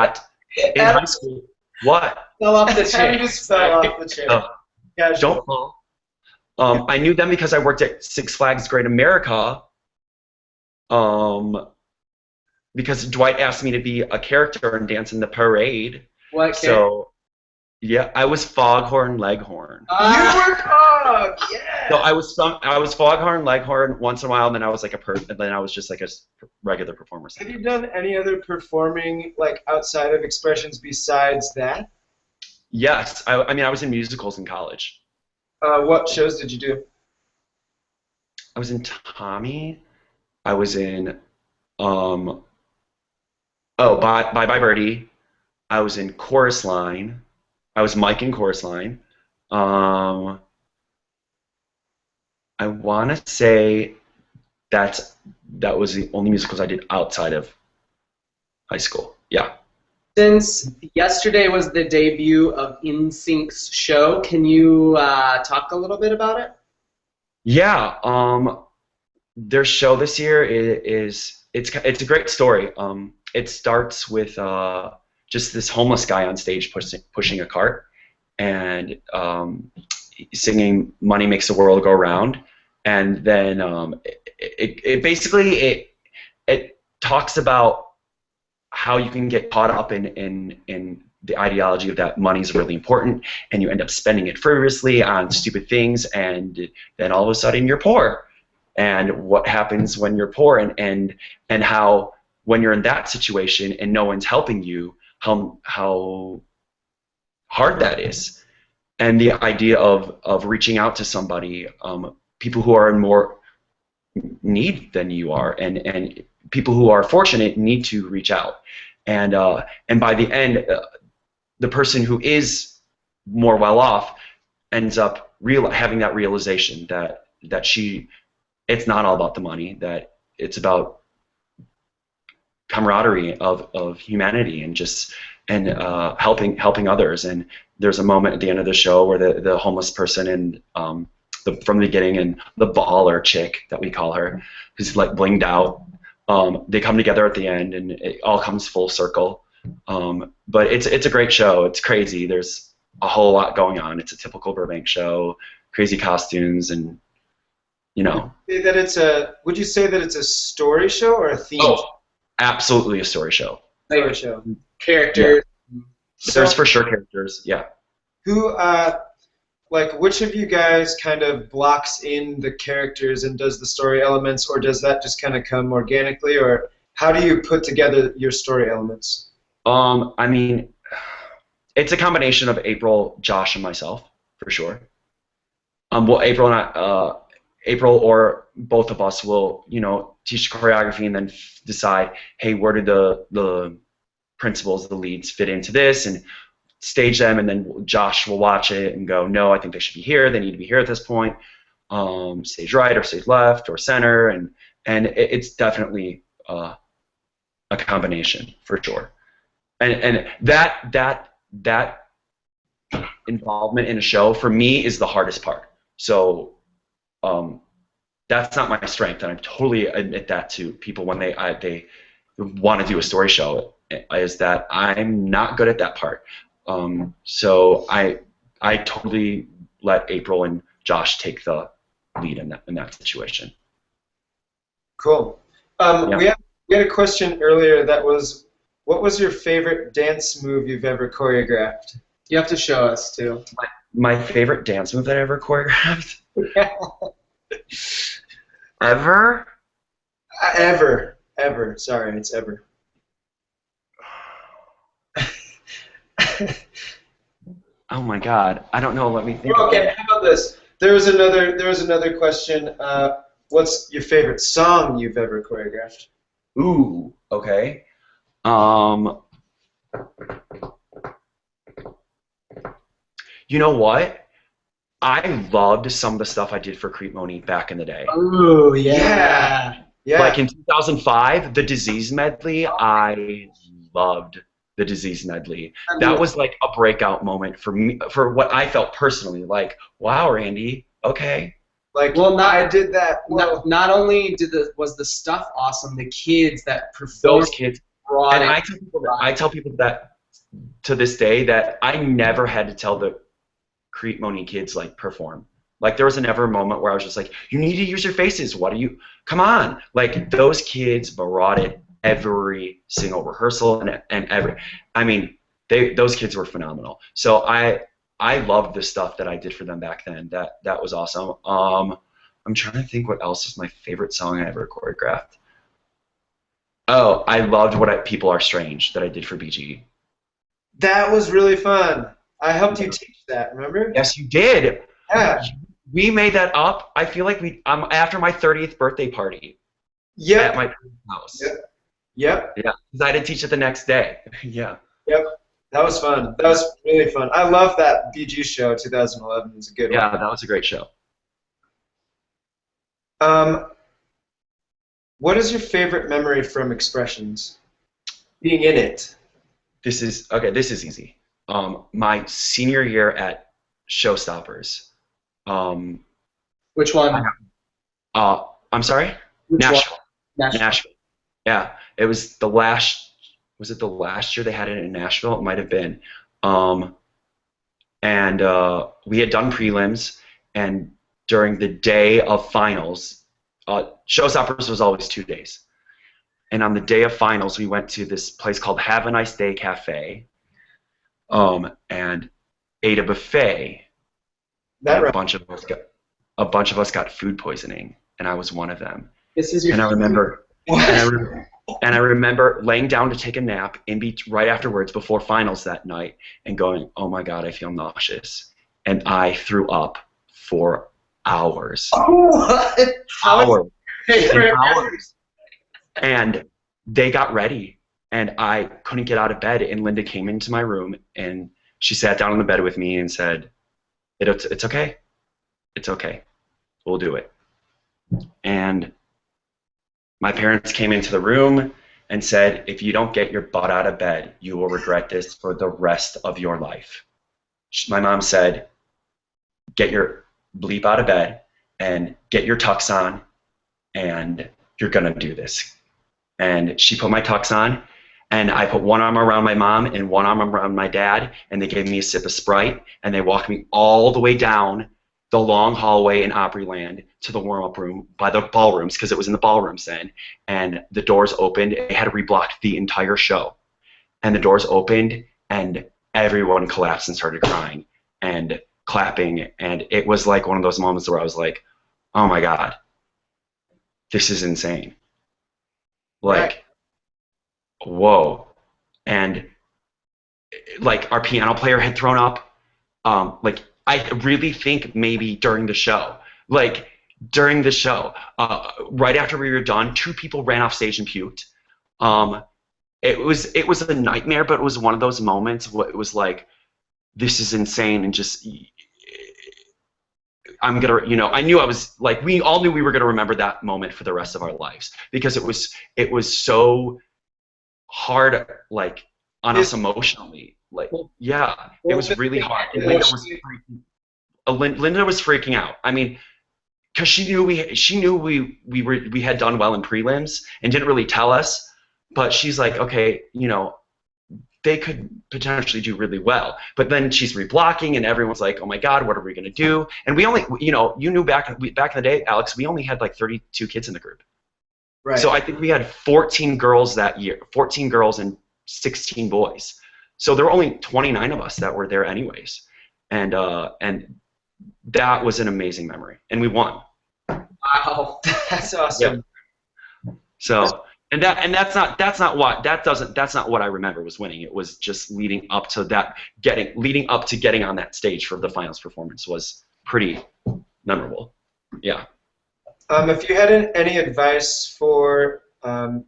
high school. What? Fell off the I chair. just fell off the chair. Yeah, Don't fall. I knew them because I worked at Six Flags Great America. Because Dwight asked me to be a character and dance in the parade. What? So, yeah, I was Foghorn Leghorn. You were Fog, yeah. So I was Foghorn Leghorn once in a while, and then I was like then I was just like a regular performer. Have you done any other performing, like, outside of expressions besides that? Yes, I mean I was in musicals in college. What shows did you do? I was in Tommy. I was in Bye Bye Birdie. I was in Chorus Line. I was Mike in Chorus Line. I want to say that was the only musicals I did outside of high school. Yeah. Since yesterday was the debut of NSYNC's show, can you talk a little bit about it? Yeah. Their show this year it's a great story. It starts with just this homeless guy on stage pushing a cart and singing "Money Makes the World Go Round," and then it basically talks about how you can get caught up in the ideology of that money's really important, and you end up spending it frivolously on stupid things, and then all of a sudden you're poor. And what happens when you're poor, and how when you're in that situation and no one's helping you, how hard that is. And the idea of reaching out to somebody, people who are in more need than you are, and people who are fortunate need to reach out. And by the end, the person who is more well off ends up having that realization that it's not all about the money, that it's about camaraderie of humanity and helping others. And there's a moment at the end of the show where the homeless person and from the beginning, and the baller chick that we call her, who's like blinged out, they come together at the end, and it all comes full circle. But it's a great show. It's crazy. There's a whole lot going on. It's a typical Burbank show, crazy costumes, and you know. Would you say that it's a story show or a theme? Oh, absolutely a story show. Story show. Characters. Yeah. There's for sure characters. Yeah. Who, which of you guys kind of blocks in the characters and does the story elements, or does that just kind of come organically, or how do you put together your story elements? I mean, it's a combination of April, Josh, and myself, for sure. Well, April and I, April or both of us will, teach choreography and then decide, hey, where did the principals, the leads fit into this, and stage them, and then Josh will watch it and go, no, I think they should be here. They need to be here at this point. Stage right or stage left or center, and it's definitely a combination for sure. And that involvement in a show for me is the hardest part. So that's not my strength, and I totally admit that to people when they want to do a story show, is that I'm not good at that part. So I totally let April and Josh take the lead in that situation. Cool. Yeah. We had a question earlier that was, what was your favorite dance move you've ever choreographed? You have to show us too. My favorite dance move that I ever choreographed? Ever? Ever. Sorry, it's ever. Oh my God, I don't know. Let me think. Okay, how about this? There was another question. What's your favorite song you've ever choreographed? Ooh, okay. You know what? I loved some of the stuff I did for Creep Monique back in the day. Oh, yeah. Like in 2005, the Disease Medley, I loved the Disease Medley. That was like a breakout moment for me, for what I felt personally. Like, wow, Randy, okay. Like, Well, I did that. Not only was the stuff awesome, the kids that performed. Those kids. And I tell people that to this day that I never had to tell the Creep Monique kids like perform. Like there was never a moment where I was just like, you need to use your faces. What are you? Come on! Like those kids brought it every single rehearsal and every. I mean, those kids were phenomenal. So I loved the stuff that I did for them back then. That was awesome. I'm trying to think what else is my favorite song I ever choreographed. Oh, I loved People Are Strange that I did for BG. That was really fun. I helped you teach that, remember? Yes, you did. Yeah. We made that up. I feel like after my 30th birthday party. Yep. At my house. Yep. Yeah, because I didn't teach it the next day. Yeah. Yep. That was fun. That was really fun. I love that BG show. 2011 was a good one. Yeah, that was a great show. What is your favorite memory from Expressions? Being in it. This is easy. My senior year at Showstoppers. Which one? I'm sorry? Nashville. Nashville. Yeah. It was the last year they had it in Nashville? It might have been. And we had done prelims, and during the day of finals, Showstoppers was always 2 days. And on the day of finals, we went to this place called Have a Nice Day Cafe, and ate a buffet. And a bunch of us got food poisoning, and I was one of them. And I remember laying down to take a nap right afterwards before finals that night and going, oh my God, I feel nauseous. And I threw up for hours. Hours. Hours. And they got ready, and I couldn't get out of bed, and Linda came into my room, and she sat down on the bed with me and said, it's okay. It's okay. We'll do it. And my parents came into the room and said, if you don't get your butt out of bed, you will regret this for the rest of your life. My mom said, get your bleep out of bed and get your tux on, and you're going to do this. And she put my tux on, and I put one arm around my mom and one arm around my dad, and they gave me a sip of Sprite, and they walked me all the way down the long hallway in Opryland to the warm-up room by the ballrooms, because it was in the ballrooms then, and the doors opened. They had to reblock the entire show. And the doors opened, and everyone collapsed and started crying and clapping, and it was like one of those moments where I was like, oh my God, this is insane. Like, whoa. And like our piano player had thrown up. Like I really think maybe during the show, right after we were done, 2 people ran off stage and puked. It was a nightmare, but it was one of those moments where it was like, this is insane, and just I'm gonna, I knew I was like, we all knew we were gonna remember that moment for the rest of our lives, because it was so hard, like on us emotionally. Like, yeah, it was really hard. And Linda was freaking out. I mean, because she knew we had done well in prelims and didn't really tell us, but she's like, okay, they could potentially do really well. But then she's reblocking, and everyone's like, oh my God, what are we gonna do? And we only, you knew back in the day, Alex, we only had like 32 kids in the group. Right. So I think we had 14 girls that year, 14 girls and 16 boys. So there were only 29 of us that were there anyways. And that was an amazing memory. And we won. Wow. That's awesome. So, that's not what I remember was winning. It was just leading up to getting on that stage for the finals performance was pretty memorable. Yeah. If you had any advice for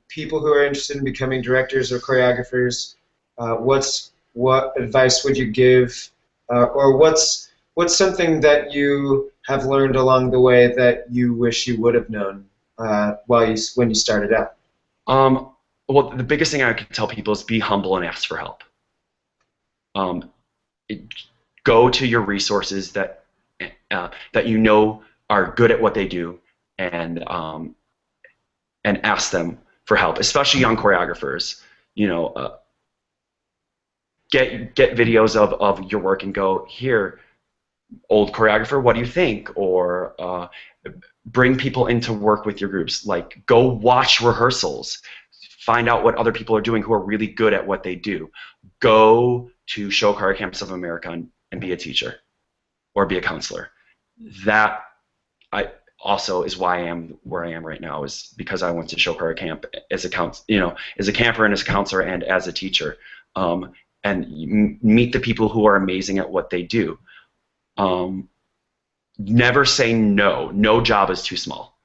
people who are interested in becoming directors or choreographers, what advice would you give, or what's something that you have learned along the way that you wish you would have known when you started out? Well, the biggest thing I can tell people is be humble and ask for help. Go to your resources that you know are good at what they do, and ask them for help, especially young choreographers. You know, get videos of your work and go, here, old choreographer, what do you think? Or bring people into work with your groups. Like, go watch rehearsals. Find out what other people are doing who are really good at what they do. Go to show choir camps of America and be a teacher or be a counselor. That also is why I am where I am right now, is because I went to show choir camp as a camper and as a counselor and as a teacher, and meet the people who are amazing at what they do. Never say no. No job is too small.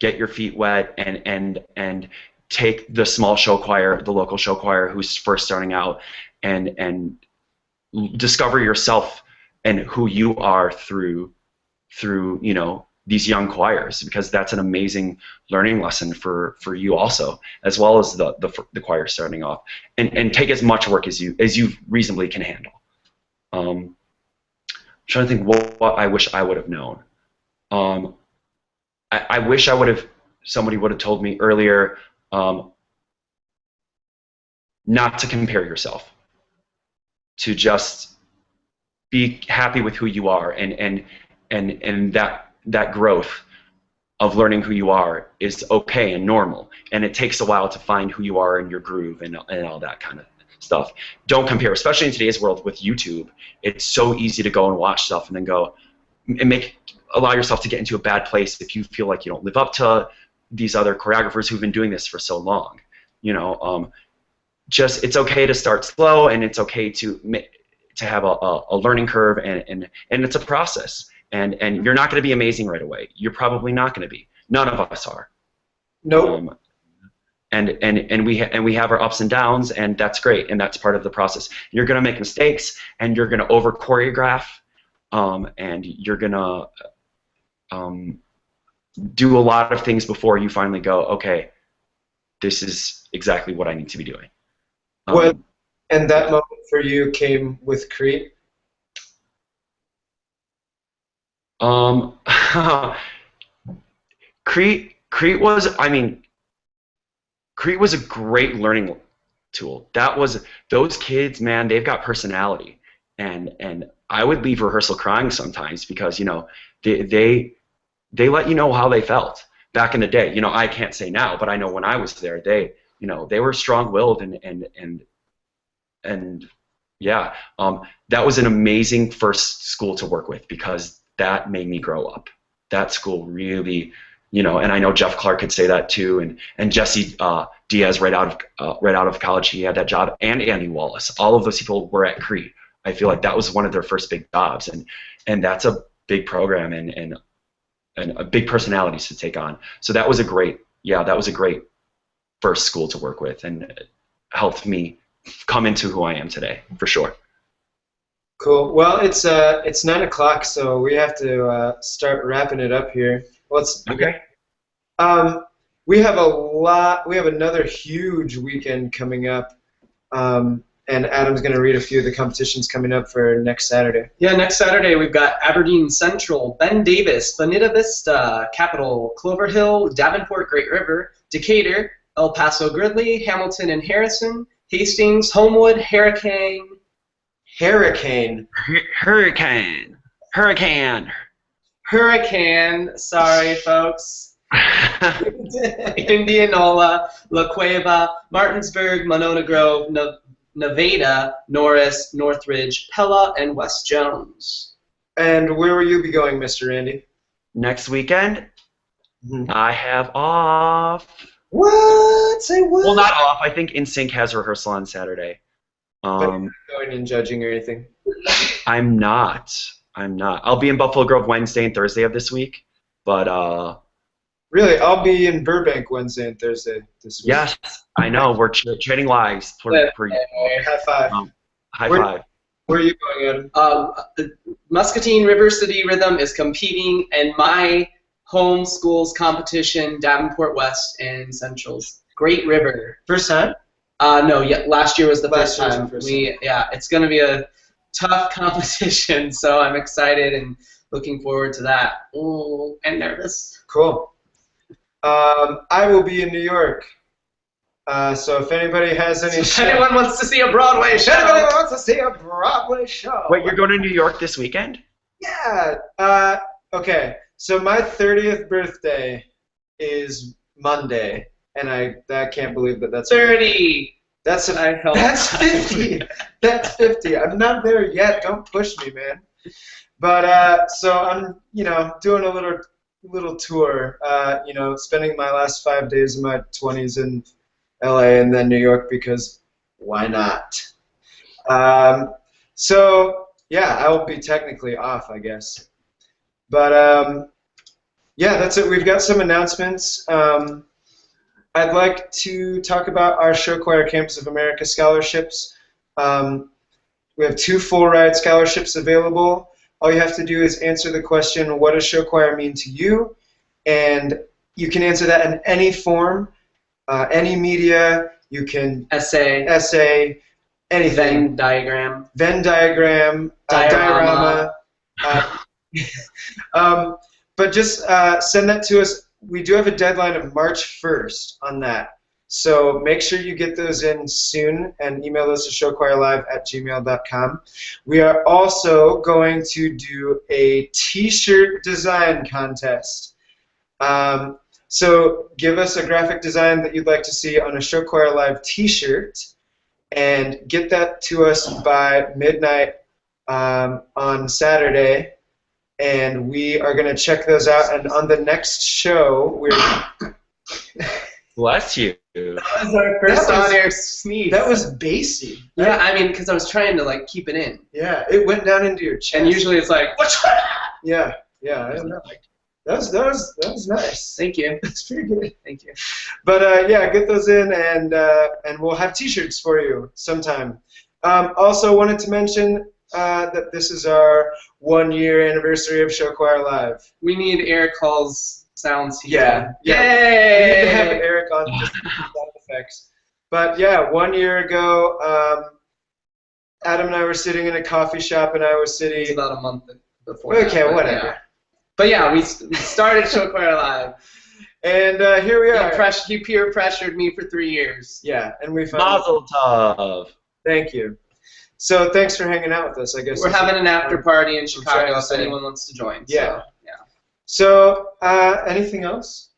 Get your feet wet and take the small show choir, the local show choir who's first starting out, and discover yourself and who you are through these young choirs, because that's an amazing learning lesson for you also, as well as the choir starting off, and take as much work as you reasonably can handle. I'm trying to think what I wish I would have known. I wish somebody would have told me earlier not to compare yourself, to just be happy with who you are, and that growth of learning who you are is okay and normal, and it takes a while to find who you are in your groove and all that kind of stuff. Don't compare, especially in today's world with YouTube. It's so easy to go and watch stuff and then go and allow yourself to get into a bad place if you feel like you don't live up to these other choreographers who've been doing this for so long. Just, it's okay to start slow, and it's okay to have a learning curve, and it's a process. And you're not going to be amazing right away. You're probably not going to be. None of us are. Nope. And we have our ups and downs, and that's great, and that's part of the process. You're going to make mistakes, and you're going to over choreograph, and you're going to do a lot of things before you finally go, okay, this is exactly what I need to be doing. And that moment for you came with Crete? Crete was a great learning tool. Those kids, man, they've got personality, and I would leave rehearsal crying sometimes, because they let you know how they felt back in the day. I can't say now, but I know when I was there, they were strong-willed, and yeah, that was an amazing first school to work with, because that made me grow up. That school really, and I know Jeff Clark could say that too, and Jesse Diaz right out of college, he had that job, and Andy Wallace. All of those people were at Crete. I feel like that was one of their first big jobs, and that's a big program and a big personalities to take on. So that was a great first school to work with, and it helped me come into who I am today, for sure. Cool. Well, it's 9 o'clock, so we have to start wrapping it up here. Okay. We have another huge weekend coming up, and Adam's going to read a few of the competitions coming up for next Saturday. Yeah, next Saturday we've got Aberdeen Central, Ben Davis, Bonita Vista, Capital, Clover Hill, Davenport, Great River, Decatur, El Paso Gridley, Hamilton and Harrison, Hastings, Homewood, Hurricane. Sorry, folks. Indianola, La Cueva, Martinsburg, Monona Grove, Nevada, Norris, Northridge, Pella, and West Jones. And where will you be going, Mr. Randy? Next weekend, Mhm. I have off. What? Say what? Well, not off. I think NSYNC has rehearsal on Saturday. But you're not going and judging or anything. I'm not. I'm not. I'll be in Buffalo Grove Wednesday and Thursday of this week. But Really, I'll be in Burbank Wednesday and Thursday this week. yes, I know. We're trading lives. High five. High Where- five. Where are you going, Adam? The Muscatine River City Rhythm is competing in my home school's competition, Davenport West and Central's Great River. First time? No, yeah, last year was the Last first year was time. the first Yeah, it's going to be a tough competition, so I'm excited and looking forward to that. Ooh, and nervous. Cool. I will be in New York. So if anybody has any If anyone wants to see a Broadway If anybody show, wants to see a Broadway show. Wait, you're going to New York this weekend? Yeah. Okay. So my 30th birthday is Monday, and I can't believe that's 30. That's I helped. That's 50. That's 50. I'm not there yet. Don't push me, man. But so I'm, doing a little tour. Spending my last 5 days of my 20s in LA and then New York because why not? So yeah, I will be technically off, I guess. But yeah, that's it. We've got some announcements. I'd like to talk about our Show Choir Campus of America scholarships. We have 2 full ride scholarships available. All you have to do is answer the question, what does show choir mean to you? And you can answer that in any form, any media. You can Essay, anything. Venn diagram, Diorama. But just send that to us. We do have a deadline of March 1st on that. So make sure you get those in soon and email those to showchoirlive@gmail.com. We are also going to do a t-shirt design contest. So give us a graphic design that you'd like to see on a Show Choir Live t-shirt and get that to us by midnight on Saturday. And we are going to check those out. And on the next show, we're... Bless you. That was our first on-air sneeze. That was bassy. Yeah, I mean, because I was trying to keep it in. Yeah, it went down into your chest. And usually it's like, what's that? Yeah, I don't know. That was nice. Thank you. That's pretty good. Thank you. But yeah, get those in, and we'll have T-shirts for you sometime. Also, wanted to mention that this is our 1-year anniversary of Show Choir Live. We need Eric Hall's sounds here. Yeah. Yay! We need to have Eric on just for sound effects. But yeah, 1 year ago, Adam and I were sitting in a coffee shop in Iowa City. It was about a month before. Okay, that, whatever. Yeah. But yeah, we started Show Choir Live. And here we are. He peer pressured me for 3 years. Yeah, and we found Mazel tov. Thank you. So thanks for hanging out with us, I guess. We're having an after party in trying Chicago to if say. anyone wants to join. Yeah. So, So, anything else?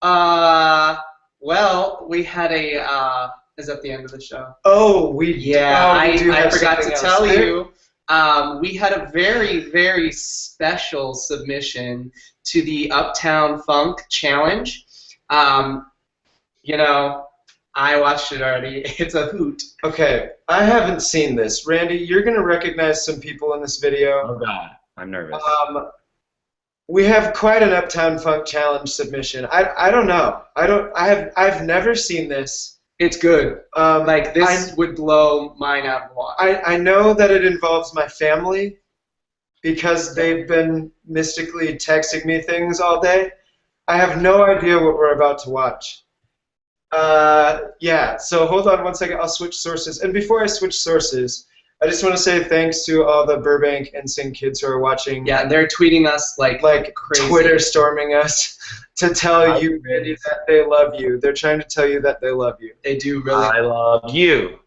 well, we had a, is that the end of the show? Oh, we do I have forgot to something tell else. you. We had a very, very special submission to the Uptown Funk Challenge. I watched it already. It's a hoot. Okay, I haven't seen this. Randy, you're going to recognize some people in this video. Oh, God. I'm nervous. We have quite an Uptown Funk Challenge submission. I don't know. I've never seen this. It's good. This would blow mine out of the water. I know that it involves my family because they've been mystically texting me things all day. I have no idea what we're about to watch. Yeah, so hold on one second. I'll switch sources. And before I switch sources, I just want to say thanks to all the Burbank and Sing kids who are watching. Yeah, they're tweeting us like crazy. Twitter storming us to tell you Randy, that they love you. They're trying to tell you that they love you. They do really. I love you.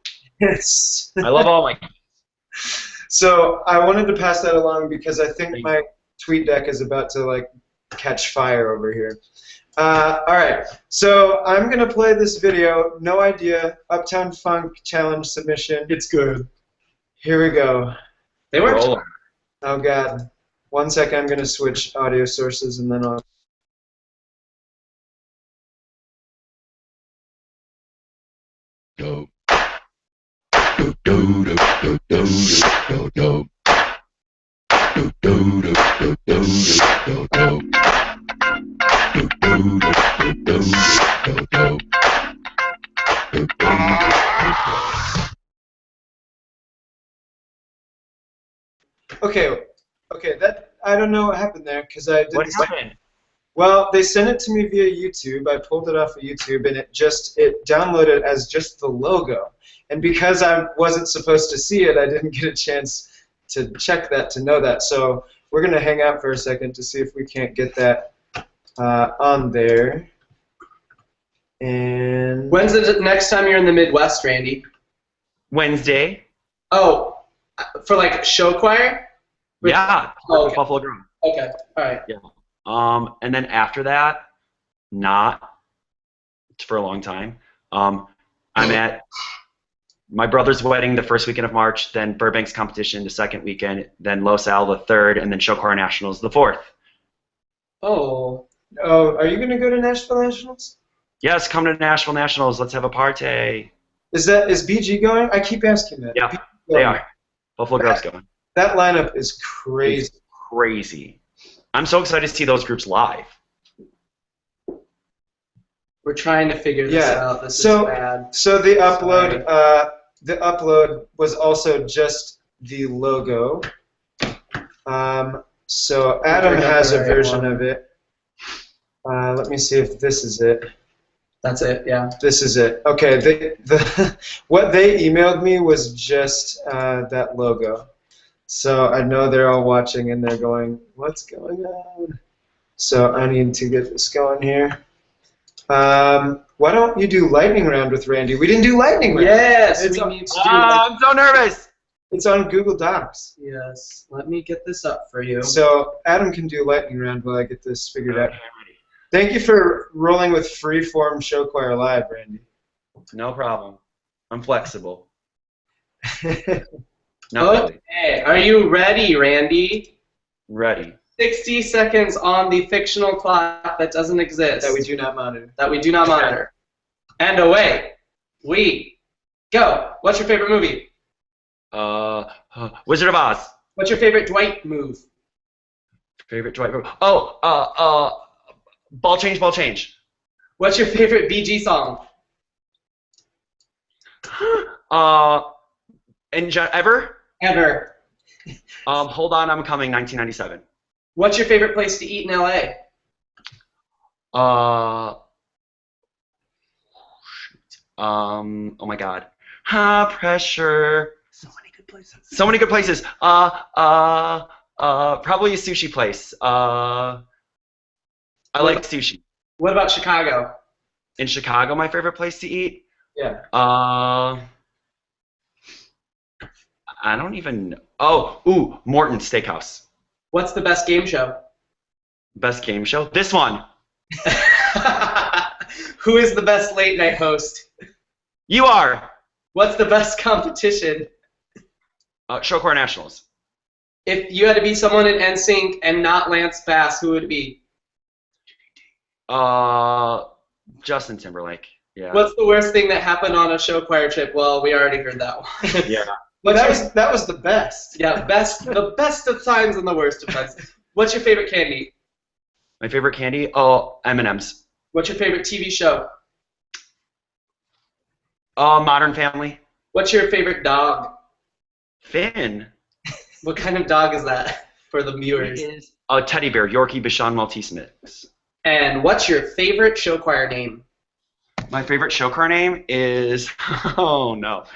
Yes. I love all my. So I wanted to pass that along because I think my tweet deck is about to catch fire over here. All right, so I'm gonna play this video. No idea. Uptown Funk Challenge submission. It's good. Here we go. They were. Oh God. 1 second. I'm gonna switch audio sources and then I'll. Okay, okay. That I don't know what happened there because I did What this. happened? Well, they sent it to me via YouTube. I pulled it off of YouTube, and it downloaded as just the logo. And because I wasn't supposed to see it, I didn't get a chance to check that to know that. So we're gonna hang out for a second to see if we can't get that on there. And When's the next time you're in the Midwest, Randy? Wednesday. Oh, for like show choir? Yeah. Oh, okay. Buffalo Grove. Okay, all right. And then after that, not for a long time. I'm at my brother's wedding the first weekend of March, then Burbank's competition the second weekend, then Los Al the third, and then Show Choir Nationals the fourth. Oh. oh, are you gonna go to Nashville Nationals? Yes, come to Nashville Nationals. Let's have a party. Is BG going? I keep asking that. Yeah, they are. Buffalo Grove's going. That lineup is crazy. It's crazy. I'm so excited to see those groups live. We're trying to figure this out. This is bad. So the upload was also just the logo. So Adam has a version of it. Let me see if this is it. That's it, yeah. This is it. Okay, what they emailed me was just that logo. So I know they're all watching and they're going, what's going on? So I need to get this going here. Why don't you do lightning round with Randy? We didn't do lightning round. Yes, we need to do I'm so nervous. It's on Google Docs. Yes, let me get this up for you. So Adam can do lightning round while I get this figured out. Thank you for rolling with Freeform Show Choir Live, Randy. No problem. I'm flexible. Okay, are you ready, Randy? Ready. 60 seconds on the fictional clock that doesn't exist. That we do not monitor. That we do not monitor. And away we go. What's your favorite movie? Wizard of Oz. What's your favorite Dwight move? Favorite Dwight move. Oh, ball change, ball change. What's your favorite BG song? Ever? Ever. Hold on, I'm coming. 1997. What's your favorite place to eat in LA? Oh my God. Pressure. So many good places. So many good places. Probably a sushi place. I like sushi. What about Chicago? In Chicago, my favorite place to eat? Yeah. I don't even. Oh, Morton Steakhouse. What's the best game show? Best game show? This one. Who is the best late night host? You are. What's the best competition? Show Choir Nationals. If you had to be someone in NSYNC and not Lance Bass, who would it be? Justin Timberlake. Yeah. What's the worst thing that happened on a show choir trip? Well, we already heard that one. Yeah. Well, that was the best. Yeah, the best of times and the worst of times. What's your favorite candy? My favorite candy? Oh, M&M's. What's your favorite TV show? Modern Family. What's your favorite dog? Finn. What kind of dog is that for the viewers? It is a teddy bear, Yorkie Bichon Maltese mix. And what's your favorite show choir name? My favorite show choir name is Mount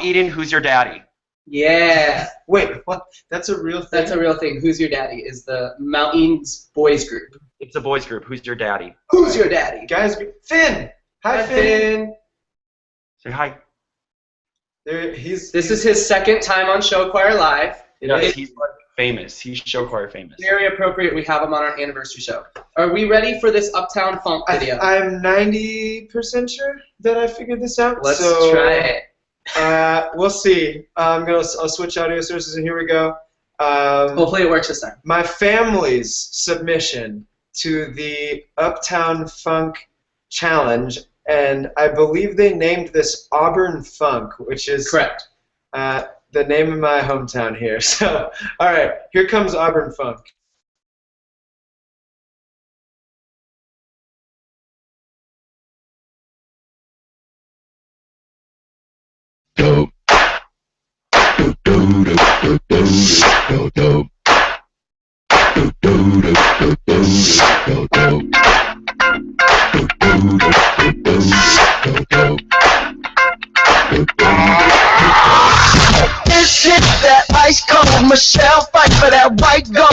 Eden. Who's Your Daddy? Yeah. Wait, what? That's a real thing? That's a real thing. Who's Your Daddy is the Mountains boys group. It's a boys group. Who's Your Daddy? Who's Your Daddy? Guys, Finn! Hi, Finn. Say hi. This is his second time on Show Choir Live. Yes, he's famous. He's show choir famous. Very appropriate. We have him on our anniversary show. Are we ready for this Uptown Funk video? I'm 90% sure that I figured this out. Let's so, try it. We'll see. I'll switch audio sources, and here we go. Hopefully it works this time. My family's submission to the Uptown Funk Challenge, and I believe they named this Auburn Funk, which is correct. the name of my hometown here. So, all right, here comes Auburn Funk. Dope. Do do do do do do do do do do do do. This shit that ice cold, Michelle fight for that white gold.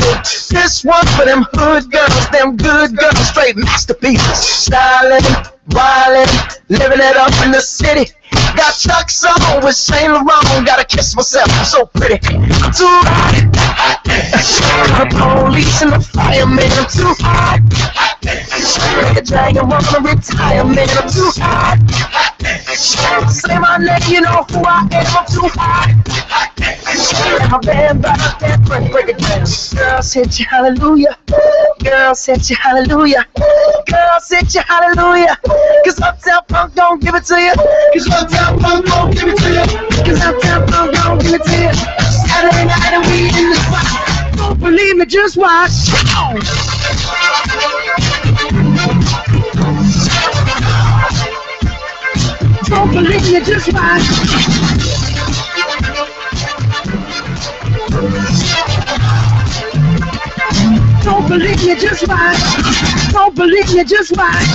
This one for them hood girls, them good girls, straight masterpieces. Stylin', wildin', living it up in the city. Got Chuck's on with Saint Laurent, gotta kiss myself, I'm so pretty. I'm too hot. The police and the fireman, I'm too hot. Like a dragon wanna retire, man, I'm too hot. Say my name, you know who I am, I'm too hot. And my band back that break it down. Girls hit you hallelujah. Girls hit you hallelujah. Girls hit you hallelujah. Cause Uptown Funk don't give it to you. Cause Uptown Funk don't give it to you. Cause Uptown Funk don't give it to you. Saturday night and we in the spot. Don't believe me, just watch. Don't believe me, just watch. Don't believe me, just watch. Don't believe me, just watch.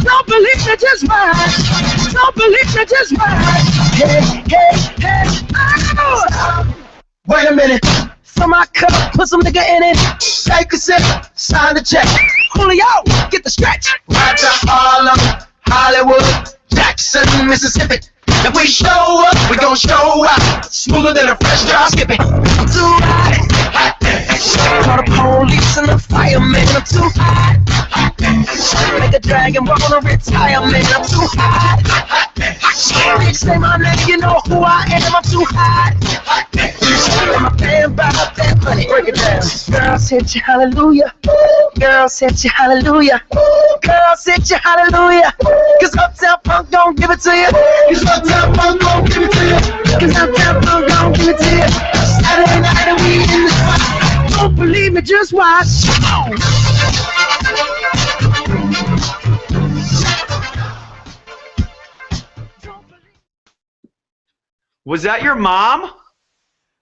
Don't believe me, just watch. Don't believe me, just watch. Hey, hey, hey. Oh. Wait a minute. Fill my cup, put some nigga in it. Take a sip, sign the check. Julio, get the stretch. Right to Harlem, Hollywood, Jackson, Mississippi. If we show up, we gon' show out. Smoother than a fresh drop skipping. I'm too hot. Call the police and the fireman. I'm too hot. Make a dragon wanna retire, man. I'm too hot. Bitch, say my name, you know who I am. I'm too hot. I'm a fan by that money. Break it down. Girls hit you hallelujah. Girls hit you hallelujah. Girls hit you hallelujah. Cause Uptown Funk don't give it to you. Cause Uptown Funk don't give it to you. Cause Uptown Funk don't give it to you. Saturday night and we in the spot. Don't believe me, just watch. Was that your mom?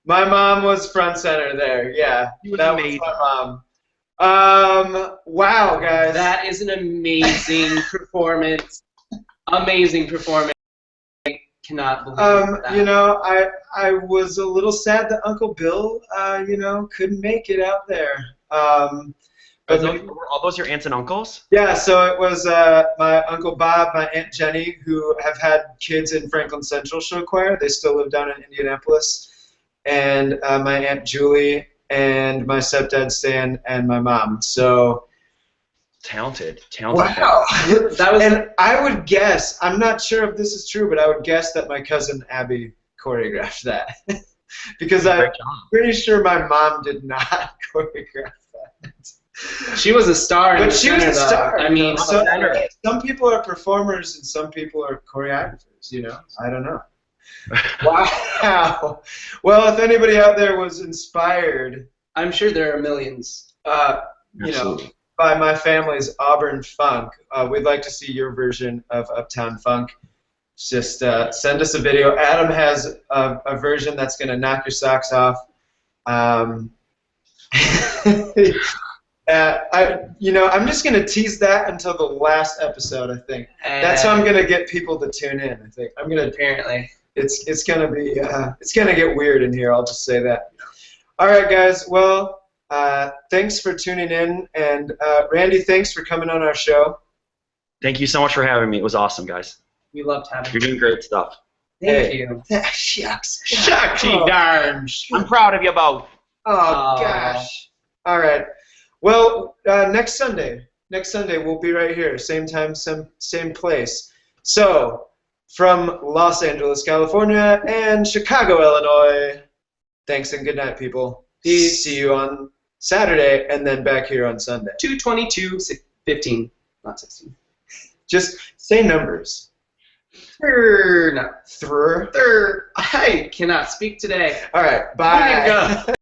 My mom was front center there. Yeah, She was that amazing. was my mom. Wow, guys. That is an amazing performance. Amazing performance. I cannot believe that. You know, I was a little sad that Uncle Bill, you know, couldn't make it out there. But Were all those your aunts and uncles? yeah, so it was my Uncle Bob, my Aunt Jenny, who have had kids in Franklin Central Show Choir. They still live down in Indianapolis. And my Aunt Julie and my stepdad Stan and my mom. So Talented. wow. That was And I would guess, I'm not sure if this is true, but I would guess that my cousin Abby choreographed that. Because I'm Great job. pretty sure my mom did not choreograph that. She was a star in But the she was center, a though. star. I mean, So, center. some people are performers and some people are choreographers, you know? I don't know. Wow. Well, if anybody out there was inspired, I'm sure there are millions. you know, Absolutely. by my family's Auburn Funk, we'd like to see your version of Uptown Funk. Just send us a video. Adam has a version that's going to knock your socks off. You know, I'm just going to tease that until the last episode, I think. That's how I'm going to get people to tune in, I think. I'm going to Apparently. It's gonna be it's gonna get weird in here. I'll just say that. All right, guys. Well, thanks for tuning in, and Randy, thanks for coming on our show. Thank you so much for having me. It was awesome, guys. We loved having You're you. doing great stuff. Thank Hey. you. Shucks. Shucksy Oh. darns. I'm proud of you both. Oh gosh. All right. Well, next Sunday we'll be right here, same time, same place. So, from Los Angeles, California, and Chicago, Illinois. Thanks and good night, people. Peace. See you on Saturday, and then back here on Sunday. 222, 15, not 16. Just say numbers. No. Thrur. Third. I cannot speak today. All right. Bye. Bye.